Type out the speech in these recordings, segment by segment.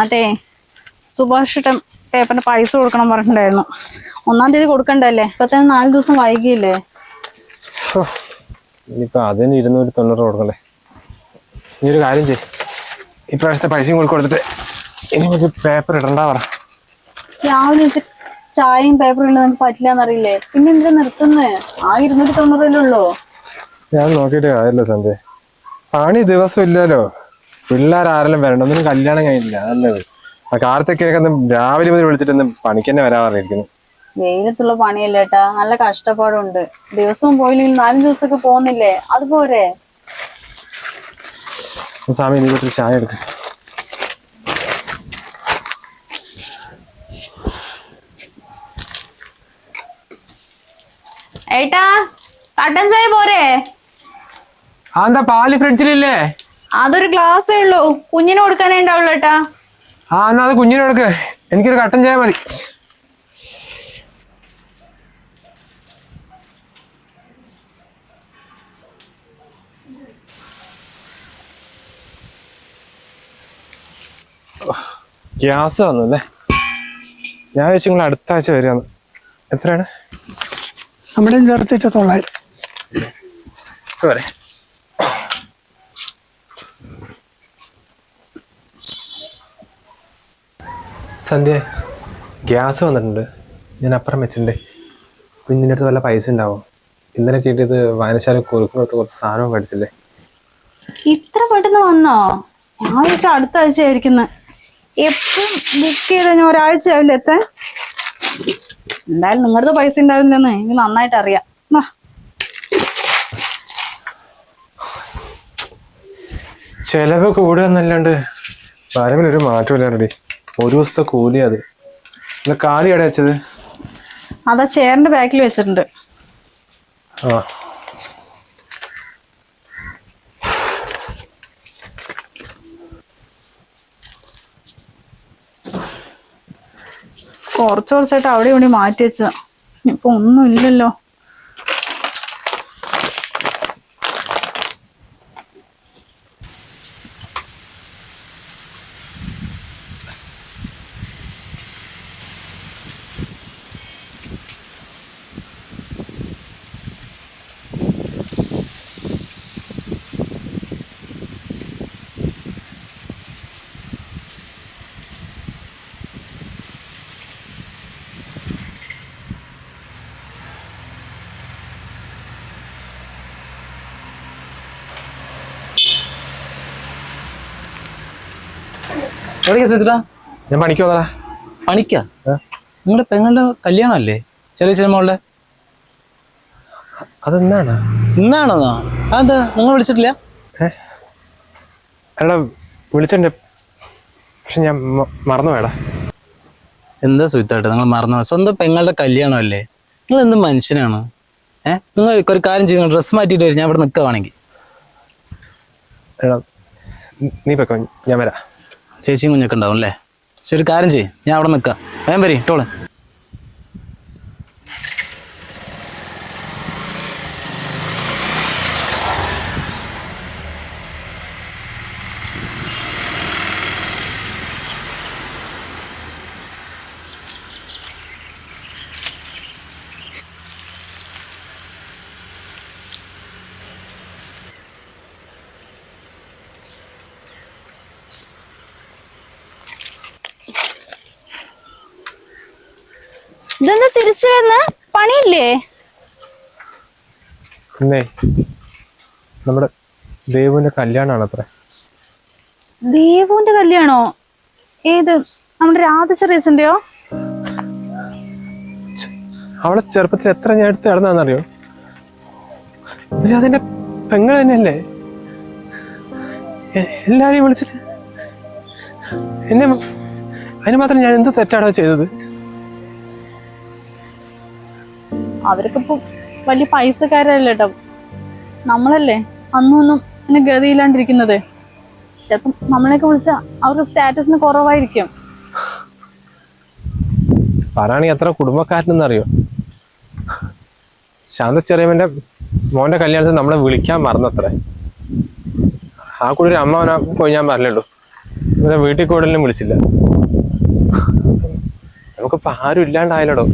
അതെ, സുഭാഷ് പേപ്പറിന്റെ പൈസ കൊടുക്കണം പറഞ്ഞിട്ടുണ്ടായിരുന്നു. 1-ാം തീയതി കൊടുക്കണ്ടല്ലേ? ഇപ്പൊ തന്നെ 4 ദിവസം വൈകിയില്ലേ? ഇനിയിപ്പോ അതിന് 290 കൊടുക്കണ്ടേ? നീ ഒരു കാര്യം ചെയ്യ്, ഇപ്രാവശ്യത്തെ പൈസയും കൂടി കൊടുത്തിട്ട് ഇനി ഒരു പേപ്പർ ഇടണ്ടാ പറ. രാവിലെ വെച്ച് ചായയും പേപ്പറും ഇല്ല നമുക്ക് പറ്റില്ലാന്നറിയില്ലേ? പിന്നെ എന്തിനാ നിർത്തുന്നേ? ആ 290 ഉള്ളൂ. ഞാൻ നോക്കിയിട്ട് കാര്യമല്ലോ സന്ധ്യ, പണി ദിവസം ഇല്ലല്ലോ. പിള്ളേരാരെല്ലാം വരണ്ട, ഒന്നിനും കല്യാണം കഴിഞ്ഞില്ല. നല്ലത് ആ കാലത്തൊക്കെ രാവിലെ മുതൽ വിളിച്ചിട്ടൊന്നും പണിക്ക് തന്നെ വരാൻ പറഞ്ഞിരിക്കുന്നു. വെയിലത്തുള്ള പണിയല്ലേ ഏട്ടാ, നല്ല കഷ്ടപ്പാടുണ്ട്. ദിവസവും പോയില്ലെങ്കിൽ 4 ദിവസമൊക്കെ പോകുന്നില്ലേ? അതുപോരെ. സ്വാമി നീ വീട്ടിൽ ചായ എടുക്ക. ഏട്ടാ, കട്ടൻ ചായ പോരെ? എന്താ പാല് ഫ്രിഡ്ജിലില്ലേ? അതൊരു ഗ്ലാസ്സേ ഉള്ളൂ, കുഞ്ഞിന് കൊടുക്കാനേ ഉണ്ടാവുള്ളൂ ഏട്ടാ. എന്നാ അത് കുഞ്ഞിനെ കൊടുക്ക്, എനിക്കൊരു കട്ടൻ ചായ മതി. ഗ്യാസ് വന്നു അല്ലേ? ഞാൻ വെച്ച് നിങ്ങൾ അടുത്ത ആഴ്ച വരികയാണ്. എത്രയാണ്? നമ്മുടെ ചേർത്തിട്ട് 900. വരെ സന്ധ്യ, ഗ്യാസ് വന്നിട്ടുണ്ട്. ഞാൻ അപ്പുറം വെച്ചിട്ടുണ്ട്. കുഞ്ഞിൻ്റെ അടുത്ത് വല്ല പൈസ ഉണ്ടാവോ? ഇന്നലെ കിട്ടിയത് വായനശാല കുറുക്കിനടുത്ത് കുറച്ച് സാധനം പഠിച്ചില്ലേ? ഇത്ര പെട്ടെന്ന് വന്നോ? ഞാൻ വിളിച്ച അടുത്ത ആഴ്ച ആയിരിക്കുന്നു. എപ്പോഴും ബുക്ക് ചെയ്ത് ഞാൻ ഒരാഴ്ച ആവില്ല എത്താൻ. എന്തായാലും നിങ്ങളുടെ പൈസ ഉണ്ടാവില്ലെന്ന് എനിക്ക് നന്നായിട്ട് അറിയാം. ചെലവ് കൂടുക എന്നല്ലാണ്ട് വരവിലൊരു മാറ്റമില്ലാണ്ടി. ഒരു ദിവസത്തെ കൂലി അത്. ഇന്ന് കാലി എവിടെ വെച്ചത്? അതാ ചെയറിന്റെ ബാക്കിൽ വെച്ചിട്ടുണ്ട്. ആ കുറച്ചായിട്ട് അവിടെ ഇവിടെ മാറ്റി വെച്ചതാ. ഇപ്പൊ ഒന്നും ഇല്ലല്ലോ. എവിടേക്കാ സുചിത്ര? ഞാൻ പണിക്ക് വന്നടാ. പണിക്കാ? നിങ്ങളുടെ പെങ്ങളുടെ കല്യാണം അല്ലേ? ചെറിയ സിനിമകളുടെ. അതെന്താണ്? ഇന്നാണെന്നോ? അതെന്താ നിങ്ങൾ വിളിച്ചിട്ടില്ല? എടാ വിളിച്ചിട്ടുണ്ട്, പക്ഷെ ഞാൻ മറന്നു വേടാ. എന്താ സുചിത്തായിട്ട് നിങ്ങൾ മറന്നു? സ്വന്തം പെങ്ങളുടെ കല്യാണം അല്ലേ? നിങ്ങൾ എന്ത് മനുഷ്യനാണ്? നിങ്ങൾ ഒരു കാര്യം ചെയ്യുന്നു, ഡ്രസ്സ് മാറ്റിയിട്ട് വരും, ഞാൻ ഇവിടെ നിൽക്കുവാണെങ്കിൽ. എടാ നീ പൊയ്ക്കോ, ഞാൻ വരാം. ചേച്ചിയും കുഞ്ഞൊക്കെ ഉണ്ടാവും അല്ലേ? ശരി, കാര്യം ചെയ്യും, ഞാൻ അവിടെ നിൽക്കാം. വേഗം വരി ടോള്. ഇതെന്താ തിരിച്ചു വരുന്ന പണിയില്ലേ? പിന്നെ നമ്മുടെ ദേവുവിന്റെ കല്യാണമാണ് അത്ര. ദേവുവിന്റെ കല്യാണോ? ഏത്? നമ്മുടെ രാധചെറിയച്ചന്റെയോ? അവളെ ചെറുപ്പത്തിൽ എത്ര ഞാൻ എടുത്ത് നടന്നാന്നറിയോ? അതിന്റെ പെങ്ങൾ തന്നെയല്ലേ? എല്ലാരെയും വിളിച്ചിട്ട് എന്നെ അതിന് മാത്രം ഞാൻ എന്ത് തെറ്റാണോ ചെയ്തത്? അവർക്ക് ഇപ്പൊ വലിയ പൈസക്കാരല്ലേ കേട്ടോ. നമ്മളല്ലേ അന്നൊന്നും അങ്ങനെ ഗതിയില്ലാണ്ടിരിക്കുന്നത്. ചിലപ്പം നമ്മളെയൊക്കെ വിളിച്ചാ അവർക്ക് സ്റ്റാറ്റസിന് കുറവായിരിക്കും. പറയാണെങ്കിൽ എത്ര കുടുംബക്കാരനെന്നറിയോ? ശാന്തച്ചെറിയമ്മന്റെ മോന്റെ കല്യാണത്തിന് നമ്മളെ വിളിക്കാൻ മറന്നത്രേ. ആ കൂടി ഒരു അമ്മ പോയി ഞാൻ പറഞ്ഞുള്ളൂ. ഇവരെ വീട്ടിൽ കൂടുതലും വിളിച്ചില്ല. നമുക്കിപ്പോ ആരും ഇല്ലാണ്ടായാലോടോ.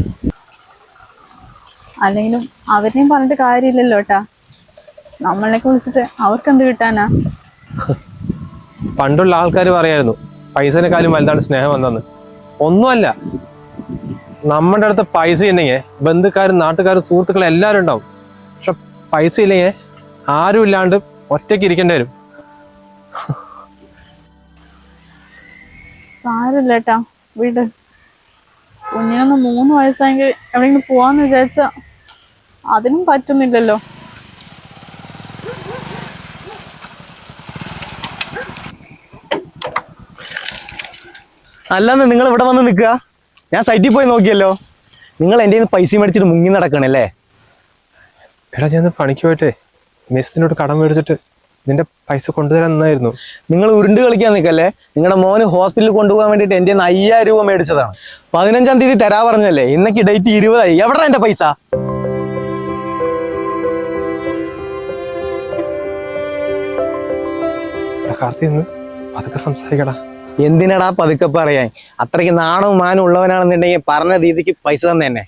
അല്ലെങ്കിലും അവരെയും പറഞ്ഞിട്ട് കാര്യമില്ലല്ലോ ഏട്ടാ. നമ്മളെയൊക്കെ വിളിച്ചിട്ട് അവർക്ക് എന്ത് കിട്ടാനാ? പണ്ടുള്ള ആൾക്കാർ പറയായിരുന്നു പൈസനെക്കാളും വലുതാണ് സ്നേഹം വന്നെന്ന്. ഒന്നുമല്ല, നമ്മുടെ അടുത്ത് പൈസ ഉണ്ടെങ്കിൽ ബന്ധുക്കാരും നാട്ടുകാരും സുഹൃത്തുക്കളും എല്ലാവരും ഉണ്ടാവും. പക്ഷെ പൈസ ഇല്ലെങ്കിൽ ആരും ഇല്ലാണ്ട് ഒറ്റയ്ക്ക് ഇരിക്കേണ്ടി വരും. സാരമില്ല ഏട്ടാ, വീട് കുഞ്ഞിനൊന്ന് 3 വയസ്സായെങ്കിൽ എവിടെയെങ്കിലും പോവാന്ന് വിചാരിച്ച അതിനും പറ്റുന്നില്ലല്ലോ. അല്ലാന്ന് നിങ്ങൾ ഇവിടെ വന്ന് നിൽക്കുക? ഞാൻ സൈറ്റിൽ പോയി നോക്കിയല്ലോ. നിങ്ങൾ എൻ്റെ കയ്യിൽ പൈസ മേടിച്ചിട്ട് മുങ്ങി നടക്കണല്ലേ? എടാ, ഞാൻ പണിക്ക് പോയിട്ടേ മെസ്സിനോട് കടം മേടിച്ചിട്ട് നിന്റെ പൈസ കൊണ്ടുതരാൻ നിന്നായിരുന്നു. നിങ്ങൾ ഉരുണ്ട് കളിക്കാൻ നിൽക്കല്ലേ? നിങ്ങളുടെ മോന് ഹോസ്പിറ്റലിൽ കൊണ്ടുപോകാൻ വേണ്ടിയിട്ട് എൻ്റെ 5000 രൂപ മേടിച്ചതാണ്. 15-ാം തീയതി തരാ പറഞ്ഞല്ലേ? ഇന്നേക്ക് ഡേറ്റ് 20ആയി. എവിടെ എൻ്റെ പൈസ? കാർത്തിന്ന് അതൊക്കെ സംസാരിക്കടാ. എന്തിനടാ പതുക്കെ പറയാൻ? അത്രയ്ക്ക് നാണവും മാനും ഉള്ളവനാണെന്നുണ്ടെങ്കിൽ പറഞ്ഞ രീതിക്ക് പൈസ തന്നെ.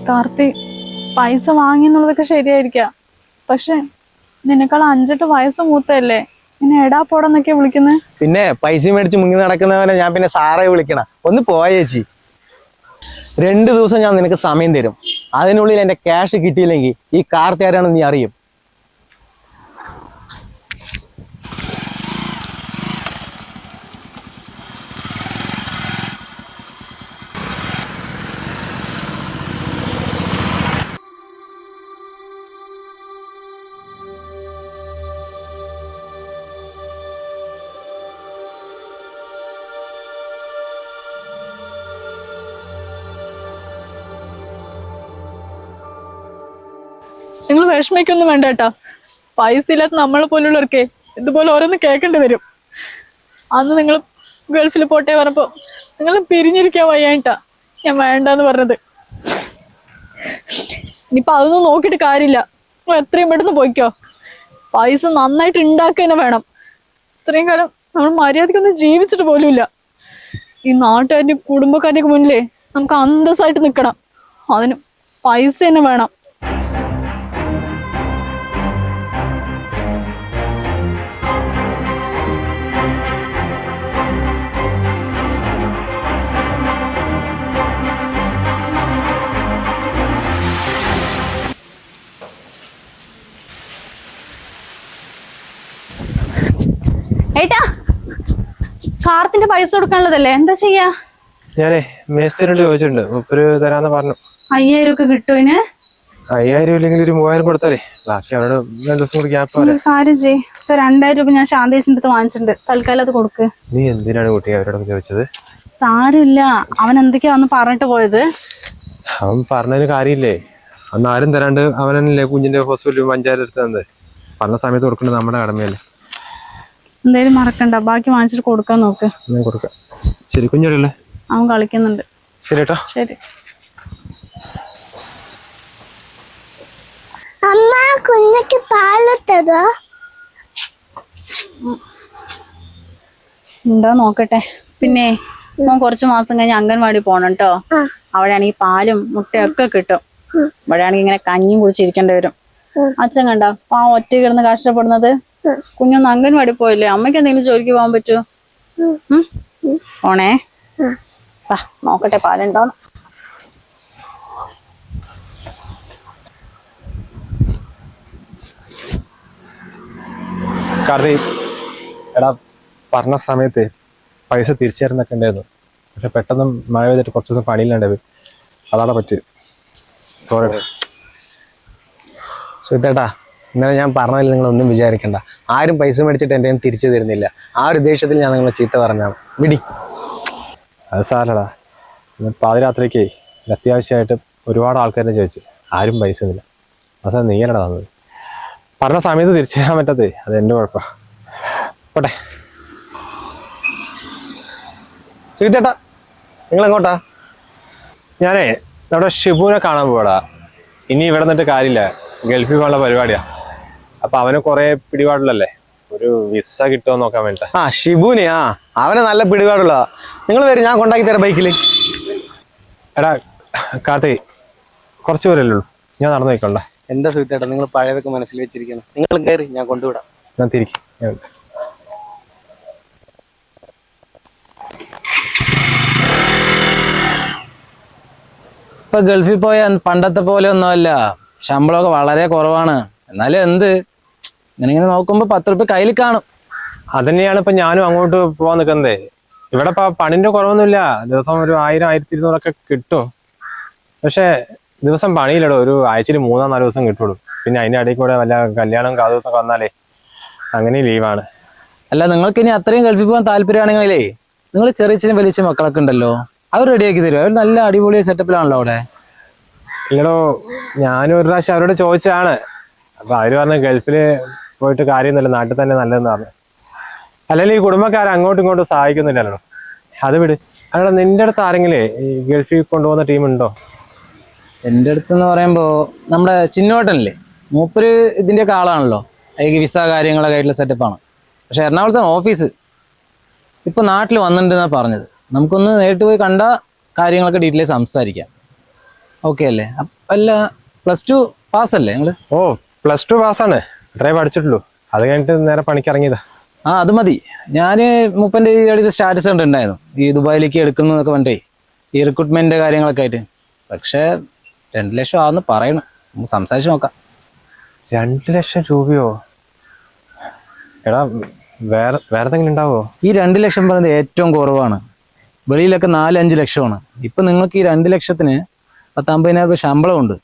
കാർത്തി, പൈസ വാങ്ങിയെന്നുള്ളതൊക്കെ ശരിയായിരിക്കാം. പക്ഷെ നിനക്കാൾ 5-8 വയസ്സ് മൂത്തല്ലേ. ഇങ്ങനെ എടാ പോടെന്നൊക്കെ വിളിക്കുന്നത്. പിന്നെ പൈസ മേടിച്ച് മുങ്ങി നടക്കുന്നവനെ ഞാൻ പിന്നെ സാറേ വിളിക്കണം. ഒന്ന് പോയേച്ചി. 2 ദിവസം ഞാൻ നിനക്ക് സമയം തരും. അതിനുള്ളിൽ എൻ്റെ ക്യാഷ് കിട്ടിയില്ലെങ്കിൽ ഈ കാർത്തി ആരാണെന്ന് നീ അറിയും. നിങ്ങൾ വിഷമിക്കൊന്നും വേണ്ട കേട്ടാ. പൈസ ഇല്ലാത്ത നമ്മളെ പോലുള്ളവർക്കേ ഇതുപോലെ ഓരോന്ന് കേൾക്കേണ്ടി വരും. അന്ന് നിങ്ങൾ ഗൾഫിൽ പോട്ടെ പറഞ്ഞപ്പോ നിങ്ങൾ പിരിഞ്ഞിരിക്കാൻ വയ്യായിട്ടാ ഞാൻ വേണ്ടെന്ന് പറഞ്ഞത്. ഇനിയിപ്പൊ അതൊന്നും നോക്കിയിട്ട് കാര്യമില്ല. നിങ്ങൾ എത്രയും പെട്ടെന്ന് പോയിക്കോ. പൈസ നന്നായിട്ട് ഉണ്ടാക്കുക തന്നെ വേണം. ഇത്രയും കാലം നമ്മൾ മര്യാദക്കൊന്നും ജീവിച്ചിട്ട് പോലുമില്ല. ഈ നാട്ടുകാരുടെ കുടുംബക്കാരുടെ മുന്നിലേ നമുക്ക് അന്തസ്സായിട്ട് നിൽക്കണം. അതിന് പൈസ തന്നെ വേണം. ഏട്ടാ, കാർത്തിന്റെ പൈസ കൊടുക്കാനുള്ളതല്ലേ, എന്താ ചെയ്യാ? ഞാനേ മേസ്തിരിനോട് ചോദിച്ചിട്ടുണ്ട്. മുപ്പര് തരാന്ന് പറഞ്ഞു. 5000 ഒക്കെ കിട്ടും ഇതിന്? 5000 ഇല്ലെങ്കിൽ ഒരു 3000 കൊടുത്താലേ ബാക്കി അവരോട് 2 ദിവസം കൂടി ഗ്യാപ്പ് പോലെ. കാര്യം ചെയ്യ്. 2000 രൂപ ഞാൻ ശാന്തേശിന്റെ അടുത്ത് വാങ്ങിച്ചിട്ടുണ്ട്. തൽക്കാലം അത് കൊടുക്ക്. നീ എന്തിനാണ് കുട്ടി അവരോടൊക്കെ ചോദിച്ചത്? സാരമില്ല, അവൻ എന്തൊക്കെയാ വന്ന് പറഞ്ഞിട്ട് പോയത്. അവൻ പറഞ്ഞതിന് കാര്യമില്ലേ? അന്ന് ആരും തരാണ്ട് അവനല്ലേ കുഞ്ഞിന്റെ ഹോസ്പിറ്റലിൽ 5000 എടുത്ത് തന്നത്. പറഞ്ഞ സമയത്ത് കൊടുക്കേണ്ടത് നമ്മുടെ കടമയല്ലേ. എന്തായാലും മറക്കണ്ട, ബാക്കി വാങ്ങിച്ചിട്ട് കൊടുക്കാൻ നോക്ക്. ഞാൻ കൊടുക്കാം. ശരി കുഞ്ഞോടല്ലേ? അവൻ കളിക്കുന്നുണ്ട്. ശരി കേട്ടോ. ശരി. അമ്മ കുഞ്ഞിക്ക് പാല് തരോ? ഉണ്ടോ നോക്കട്ടെ. പിന്നെ മോൻ കുറച്ചു മാസം കഴിഞ്ഞ് അംഗൻവാടി പോണം കേട്ടോ. അവിടെയാണെങ്കിൽ പാലും മുട്ടയൊക്കെ കിട്ടും. ഇവിടെയാണെങ്കിൽ ഇങ്ങനെ കഞ്ഞിയും കുടിച്ചിരിക്കേണ്ടി വരും. അച്ഛൻ കണ്ട ആ ഒറ്റ കിടന്ന് കഷ്ടപ്പെടുന്നത്. കുഞ്ഞൊന്ന് അംഗൻവാടി പോയില്ലേ? അമ്മയ്ക്ക് എന്തെങ്കിലും ജോലിക്ക് പോകാൻ പറ്റുമോ? പോണേ. നോക്കട്ടെ പാലുണ്ടോന്ന്. കാർത്തി, എടാ പറഞ്ഞ സമയത്ത് പൈസ തിരിച്ചു തരുന്നൊക്കെ ഉണ്ടായിരുന്നു. പക്ഷെ പെട്ടെന്ന് മഴ പെയ്തിട്ട് കുറച്ച് ദിവസം പണിയിലുണ്ടായത്. അതാണ് പറ്റിയത്. സോറി. സുഹൃത്തേട്ടാ, ഇന്നലെ ഞാൻ പറഞ്ഞതിൽ നിങ്ങളൊന്നും വിചാരിക്കണ്ട. ആരും പൈസ മേടിച്ചിട്ട് എൻ്റെ തിരിച്ചു തരുന്നില്ല. ആ ഒരു ദേഷ്യത്തിൽ ഞാൻ നിങ്ങളെ ചീത്ത പറഞ്ഞാണ്. വിടി. അത് സാരടാ. പാതിരാത്രിക്ക് അത്യാവശ്യമായിട്ട് ഒരുപാട് ആൾക്കാരെ ചോദിച്ചു. ആരും പൈസ ഒന്നുമില്ല. അവസാനം നീയല്ലടാ തന്നത്. പറഞ്ഞ സമയത്ത് തിരിച്ചു തരാൻ പറ്റാത്തേ അത് എൻ്റെ കുഴപ്പമാണ്. പോട്ടെ. സുഹൃത്തേട്ടാ, നിങ്ങളെങ്ങോട്ടാ? ഞാനേ നമ്മുടെ ഷിബുവിനെ കാണാൻ പോടാ. ഇനി ഇവിടെ നിന്നിട്ട് കാര്യമില്ല. ഗൾഫിൽ പോകാനുള്ള പരിപാടിയാ. അപ്പൊ അവന് കുറെ പിടിപാടില്ലല്ലേ, ഒരു വിസ കിട്ടുമോ നോക്കാൻ വേണ്ട. ആ ഷിബുനെ, അവനെ നല്ല പിടിപാടുള്ള. നിങ്ങൾ വരും, ഞാൻ കൊണ്ടാക്കി തരാം ബൈക്കിൽ. എടാ കാർത്തി, കുറച്ച് പേരല്ലേ ഉള്ളൂ, ഞാൻ നടന്നു പോയിക്കൊണ്ടേ. എന്താ സുഹൃത്തേട്ടാ നിങ്ങൾ പഴയതൊക്കെ മനസ്സിൽ വെച്ചിരിക്കണം. നിങ്ങൾ കയറി, ഞാൻ കൊണ്ടുവിടാം. ഞാൻ തിരിക്കും. ഇപ്പൊ ഗൾഫിൽ പോയ പണ്ടത്തെ പോലെ ഒന്നുമല്ല, ശമ്പളമൊക്കെ വളരെ കുറവാണ്. എന്നാലും എന്ത്, ഇങ്ങനെ നോക്കുമ്പോ 10 രൂപ കയ്യിൽ കാണും. അതന്നെയാണ് ഇപ്പൊ ഞാനും അങ്ങോട്ട് പോവാൻ നിൽക്കുന്നത്. ഇവിടെ ഇപ്പൊ പണിന്റെ കുറവൊന്നുമില്ല, ദിവസം ഒരു 1000, 1200 കിട്ടും. പക്ഷെ ദിവസം പണിയില്ലടോ, ഒരു ആഴ്ചയിൽ 3-4 ദിവസം കിട്ടുള്ളൂ. പിന്നെ അതിന്റെ ഇടയിൽ കൂടെ വല്ല കല്യാണം കാതുമൊക്കെ വന്നാലേ അങ്ങനെ ലീവാണ്. അല്ല, നിങ്ങൾക്ക് ഇനി അത്രയും ഗൾഫിൽ പോകാൻ താല്പര്യമാണെങ്കിലേ നിങ്ങൾ ചെറിയ വലിയ മക്കളൊക്കെ ഉണ്ടല്ലോ, അവർ റെഡിയാക്കി തരും. അവർ നല്ല അടിപൊളി സെറ്റപ്പിലാണല്ലോ അവിടെ. ഇല്ലടോ, ഞാനും ഒരു പ്രാവശ്യം അവരോട് ചോദിച്ചതാണ്. അപ്പൊ അവര് പറഞ്ഞു ഗൾഫില് പോയിട്ട് കാര്യമൊന്നുമില്ല, നാട്ടിൽ തന്നെ നല്ലതെന്ന് പറഞ്ഞു. അല്ലെങ്കിൽ ഈ കുടുംബക്കാരെ അങ്ങോട്ടും ഇങ്ങോട്ടും സഹായിക്കുന്നില്ലല്ലോ. അത് വിട്. അല്ല, നിന്റെ അടുത്ത് ആരെങ്കിലും ഈ ഗൾഫിൽ കൊണ്ടുപോകുന്ന ടീമുണ്ടോ? എൻ്റെ അടുത്തെന്ന് പറയുമ്പോൾ നമ്മുടെ ചിന്നോട്ടനല്ലേ, മൂപ്പര് ഇതിൻ്റെയൊക്കെ ആളാണല്ലോ. അതിന് വിസ കാര്യങ്ങളൊക്കെ ആയിട്ടുള്ള സെറ്റപ്പാണ്. പക്ഷെ എറണാകുളത്താണ് ഓഫീസ്. ഇപ്പം നാട്ടിൽ വന്നിട്ടുണ്ടെന്നാണ് പറഞ്ഞത്. നമുക്കൊന്ന് നേരിട്ട് പോയി കണ്ട കാര്യങ്ങളൊക്കെ ഡീറ്റെയിൽ സംസാരിക്കാം. ഓക്കെ അല്ലേ? അല്ല, +2 പാസ്സല്ലേ നിങ്ങൾ? ഓ, +2 പാസ്സാണ്. അത്രേ പഠിച്ചിട്ടുള്ളൂ. അത് കഴിഞ്ഞിട്ട് നേരെ പണിക്കിറങ്ങിയതാ. അത് മതി. ഞാൻ മൂപ്പൻ്റെ ഈ അടുത്ത് സ്റ്റാറ്റസ് കണ്ടിട്ടുണ്ടായിരുന്നു, ഈ ദുബായിലേക്ക് എടുക്കുന്നു എന്നൊക്കെ പറഞ്ഞിട്ടേ, ഈ റിക്രൂട്ട്മെൻറ്റ് കാര്യങ്ങളൊക്കെ ആയിട്ട്. പക്ഷേ 2 ലക്ഷം ആണെന്ന് പറയണം. നമുക്ക് സംസാരിച്ച് നോക്കാം. 2 ലക്ഷം രൂപയോ? എടാ, വേറെ എന്തെങ്കിലും ഉണ്ടാവോ? ഈ 2 ലക്ഷം പറയുന്നത് ഏറ്റവും കുറവാണ്. വെളിയിലൊക്കെ 4-5 ലക്ഷമാണ്. ഇപ്പം നിങ്ങൾക്ക് ഈ 2 ലക്ഷത്തിന് 10-50,000 രൂപ ശമ്പളമുണ്ട്.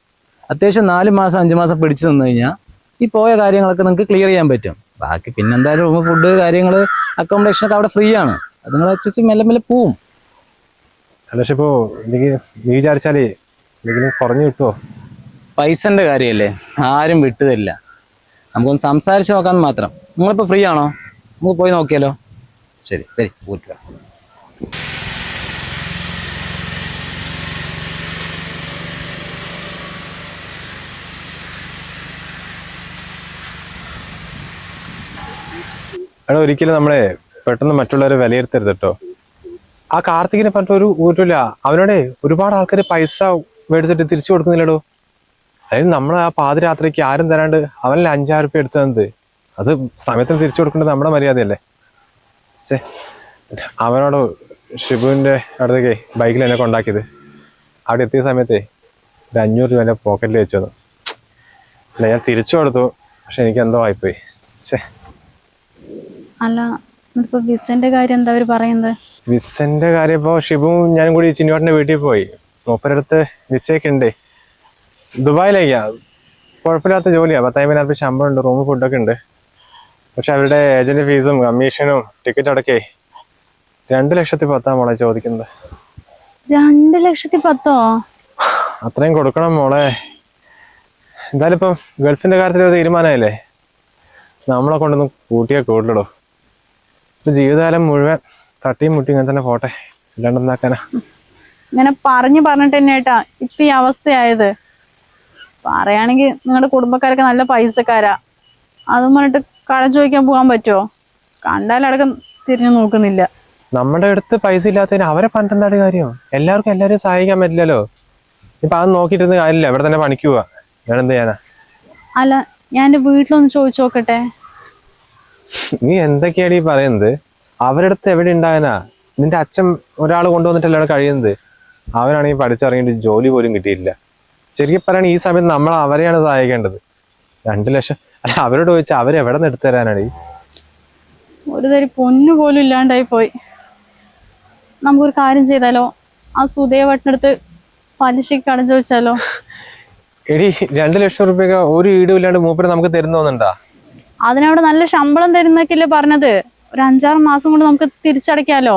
അത്യാവശ്യം 4 മാസം 5 മാസം പിടിച്ചു നിന്ന് കഴിഞ്ഞാൽ ഈ പോയ കാര്യങ്ങളൊക്കെ നിങ്ങൾക്ക് ക്ലിയർ ചെയ്യാൻ പറ്റും. ബാക്കി പിന്നെന്തായാലും റൂം, ഫുഡ്, കാര്യങ്ങൾ, അക്കോമഡേഷനൊക്കെ അവിടെ ഫ്രീ ആണ്. അത് നിങ്ങൾ വെച്ച് മെല്ലെ മെല്ലെ പോവും. പക്ഷെ ഇപ്പോ നീ വിചാരിച്ചാലേ എന്തെങ്കിലും കുറഞ്ഞു കിട്ടുമോ? പൈസന്റെ കാര്യമല്ലേ, ആരും വിട്ടുതരില്ല. നമുക്കൊന്ന് സംസാരിച്ച് നോക്കാമെന്ന് മാത്രം. നിങ്ങളിപ്പോൾ ഫ്രീ ആണോ? നമുക്ക് പോയി നോക്കിയാലോ? ശരി, വരി, പോയിട്ട് വരാം. എടാ, ഒരിക്കലും നമ്മളെ പെട്ടെന്ന് മറ്റുള്ളവരെ വിലയിരുത്തരുത് കേട്ടോ. ആ കാർത്തികിനെ പറഞ്ഞിട്ട് ഒരു ഊരില്ല. അവനോടെ ഒരുപാട് ആൾക്കാർ പൈസ മേടിച്ചിട്ട് തിരിച്ചു കൊടുക്കുന്നില്ലടോ. അതായത് നമ്മൾ ആ പാതിരാത്രിക്ക് ആരും തരാണ്ട് അവനല്ലേ 5,000 രൂപ എടുത്തു തന്നത്. അത് സമയത്തിന് തിരിച്ചു കൊടുക്കേണ്ടത് നമ്മുടെ മര്യാദയല്ലേ? അവനോട് ഷിബുവിന്റെ അടുത്തേക്ക് ബൈക്കിൽ എന്നെ കൊണ്ടാക്കിയത്. അവിടെ എത്തിയ സമയത്തേ ഒരു 500 രൂപ എൻ്റെ പോക്കറ്റിൽ വെച്ചു തന്നു. അല്ല, ഞാൻ തിരിച്ചു കൊടുത്തു. പക്ഷെ എനിക്ക് എന്തോ ആയിപ്പോയി. അല്ല, ഇപ്പൊ വിസന്റെ കാര്യം എന്താ അവര് പറയുന്നത്? വിസന്റെ കാര്യം ഇപ്പോ ഷിബുവും ഞാനും കൂടി ചിന്നുവാട്ടിന്റെ വീട്ടിൽ പോയി. മൂപ്പരടുത്ത് വിസയൊക്കെ ഉണ്ട്. ദുബായിലേക്കാ. കുഴപ്പമില്ലാത്ത ജോലിയാ. 10,000 രൂപ ശമ്പളം ഉണ്ട്, റൂം ഫുഡൊക്കെ ഉണ്ട്. പക്ഷെ അവരുടെ ഏജന്റ് ഫീസും കമ്മീഷനും ടിക്കറ്റ് അടക്കേ 2,10,000 മോളെ ചോദിക്കുന്നത്. 2,10,000? അത്രയും കൊടുക്കണം മോളെ. എന്തായാലും ഇപ്പം ഗൾഫിന്റെ കാര്യത്തിൽ ഒരു തീരുമാനമായില്ലേ, നമ്മളെ കൊണ്ടൊന്നും കൂട്ടിയാൽ കൂടുതലോ. ജീവിതകാലം മുഴുവൻ തട്ടിയും മുട്ടി ഇങ്ങനെ തന്നെ പോട്ടെ, അല്ലാണ്ട് എന്താക്കാനാ. ഇങ്ങനെ പറഞ്ഞിട്ട് തന്നെയായിട്ടാ ഇപ്പൊ ഈ അവസ്ഥയായത്. പറയാണെങ്കിൽ നിങ്ങളുടെ കുടുംബക്കാരൊക്കെ നല്ല പൈസക്കാരാ. അതും പറഞ്ഞിട്ട് കടം ചോദിക്കാൻ പോകാൻ പറ്റുമോ? കണ്ടാലടക്കം തിരിഞ്ഞു നോക്കുന്നില്ല. നമ്മുടെ അടുത്ത് പൈസ ഇല്ലാത്തതിന് അവരെ പണ്ടെന്താണ് കാര്യം? എല്ലാവർക്കും എല്ലാവരും സഹായിക്കാൻ പറ്റില്ലല്ലോ. ഇപ്പൊ അത് നോക്കിയിട്ടിരുന്ന കാര്യമില്ല, ഇവിടെ തന്നെ പണിക്ക് പോവാ. ഞാൻ എന്ത് ചെയ്യാനാ? അല്ല, ഞാൻ എന്റെ വീട്ടിലൊന്ന് ചോദിച്ചു നോക്കട്ടെ. നീ എന്തൊക്കെയാണ് ഈ പറയുന്നത്? അവരുടെ അടുത്ത് എവിടെ ഉണ്ടാകാനാ? നിന്റെ അച്ഛൻ ഒരാൾ കൊണ്ടുവന്നിട്ടല്ലേ അവിടെ കഴിയുന്നത്. അവനാണെങ്കിൽ പഠിച്ചിറങ്ങിയിട്ട് ജോലി പോലും കിട്ടിയില്ല. ശരിക്കും പറയുകയാണെങ്കിൽ ഈ സമയത്ത് നമ്മൾ അവരെയാണ് സഹായിക്കേണ്ടത്. 2 ലക്ഷം അല്ല, അവരോട് ചോദിച്ചാൽ അവരെവിടെ നിന്ന് എടുത്തു തരാനാണ്? ഒരു തരി പൊന്നു പോലും ഇല്ലാണ്ടായി പോയി. നമുക്കൊരു കാര്യം ചെയ്താലോ? ആ സുധേവട്ടിനടുത്ത് പലിശക്ക് കടം ചോദിച്ചാലോ? എടി, 2 ലക്ഷം രൂപയൊക്കെ ഒരു ഈടും ഇല്ലാണ്ട് മൂപ്പര് നമുക്ക് തരുന്നോന്നുണ്ടാ? അതിനവിടെ നല്ല ശമ്പളം തരുന്നൊക്കെയല്ലേ പറഞ്ഞത്. ഒരു 5-6 മാസം കൊണ്ട് നമുക്ക് തിരിച്ചടയ്ക്കാലോ.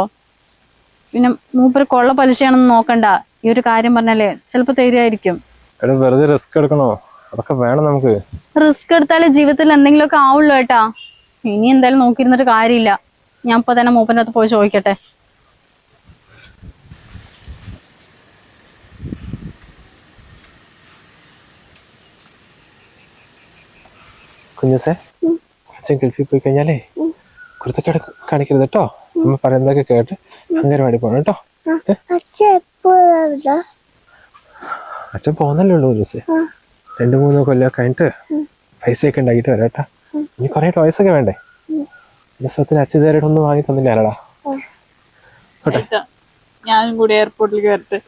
പിന്നെ മൂപ്പര് കൊള്ള പലിശയാണെന്ന് നോക്കണ്ട. ഈ ഒരു കാര്യം പറഞ്ഞാലേ ചിലപ്പോ തരുമായിരിക്കും. എടാ, വെറുതെ റിസ്ക് എടുക്കണോ? അതൊക്കെ വേണം നമുക്ക്. റിസ്ക് എടുത്താലേ ജീവിതത്തിൽ എന്തെങ്കിലുമൊക്കെ ആവുള്ളൂ ഏട്ടാ. ഇനി എന്തായാലും നോക്കിയിരുന്നിട്ട് കാര്യമില്ല. ഞാൻ ഇപ്പൊ തന്നെ മൂപ്പൻ്റെ അടുത്ത് പോയി ചോദിക്കട്ടെ. കുഞ്ഞുസേ അച്ഛൻ ഗൾഫിൽ പോയി കഴിഞ്ഞാലേ കുരുത്തക്കേട് കാണിക്കരുത് കേട്ടോ. അമ്മ പറയുന്നതൊക്കെ കേട്ട് അംഗനവാടി പോകണം കേട്ടോ. അച്ഛൻ എപ്പോഴാ? അച്ഛൻ പോകുന്നല്ലേ ഉള്ളൂ ഒരു ദിവസം. 2-3 കൊല്ലം കഴിഞ്ഞിട്ട് പൈസയൊക്കെ ഉണ്ടാക്കിയിട്ട് വരാം കേട്ടാ. ഇനി കുറെ ടോയ്സ് ഒക്കെ വേണ്ടേ? ദിവസത്തിന് അച്ഛൻ ഇതുവരെ ഒന്നും വാങ്ങി തന്നില്ലാലടാ. ഞാനും കൂടി എയർപോർട്ടിൽ കയറട്ടെ.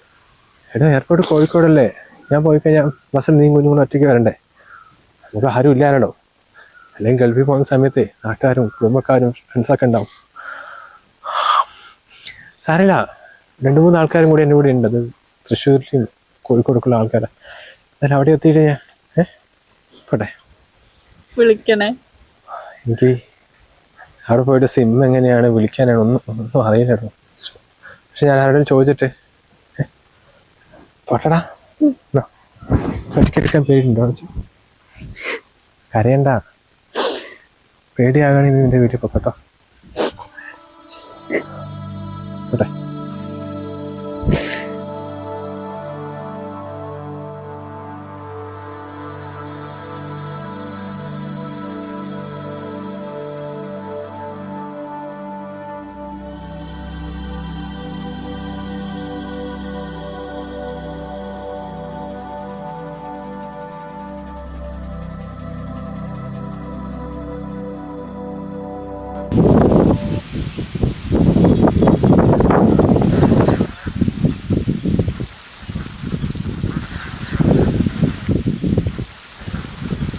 എടാ എയർപോർട്ട് കോഴിക്കോടല്ലേ? ഞാൻ പോയി കഴിഞ്ഞാൽ ബസ്സിൽ നീ കുഞ്ഞുങ്ങൾ ഒറ്റയ്ക്ക് വരണ്ടേ? നമുക്ക് ആരും ഇല്ലാലോ. അല്ലെങ്കിൽ ഗൾഫിൽ പോകുന്ന സമയത്ത് നാട്ടുകാരും കുടുംബക്കാരും ഫ്രണ്ട്സൊക്കെ ഉണ്ടാവും. സാറില്ല, 2-3 ആൾക്കാരും കൂടി എൻ്റെ കൂടെ ഉണ്ട്. അത് തൃശ്ശൂരിലും കോഴിക്കോടൊക്കെയുള്ള ആൾക്കാരാണ്. എന്നാലും അവിടെ എത്തിയിട്ട് ഞാൻ പോട്ടെ. വിളിക്കണേ. എനിക്ക് അവിടെ പോയിട്ട് സിം എങ്ങനെയാണ് വിളിക്കാനാണ് ഒന്നും അറിയില്ലായിരുന്നു. പക്ഷെ ഞാൻ ആരോടും ചോദിച്ചിട്ട് പോട്ടടാ. ഒറ്റക്കെടുക്കാൻ പേടിയുണ്ടോ? കരയണ്ട, പേടിയാകണമെങ്കിൽ നിന്റെ വീട്ടിൽ പോക്കട്ടോ. പോട്ടെ.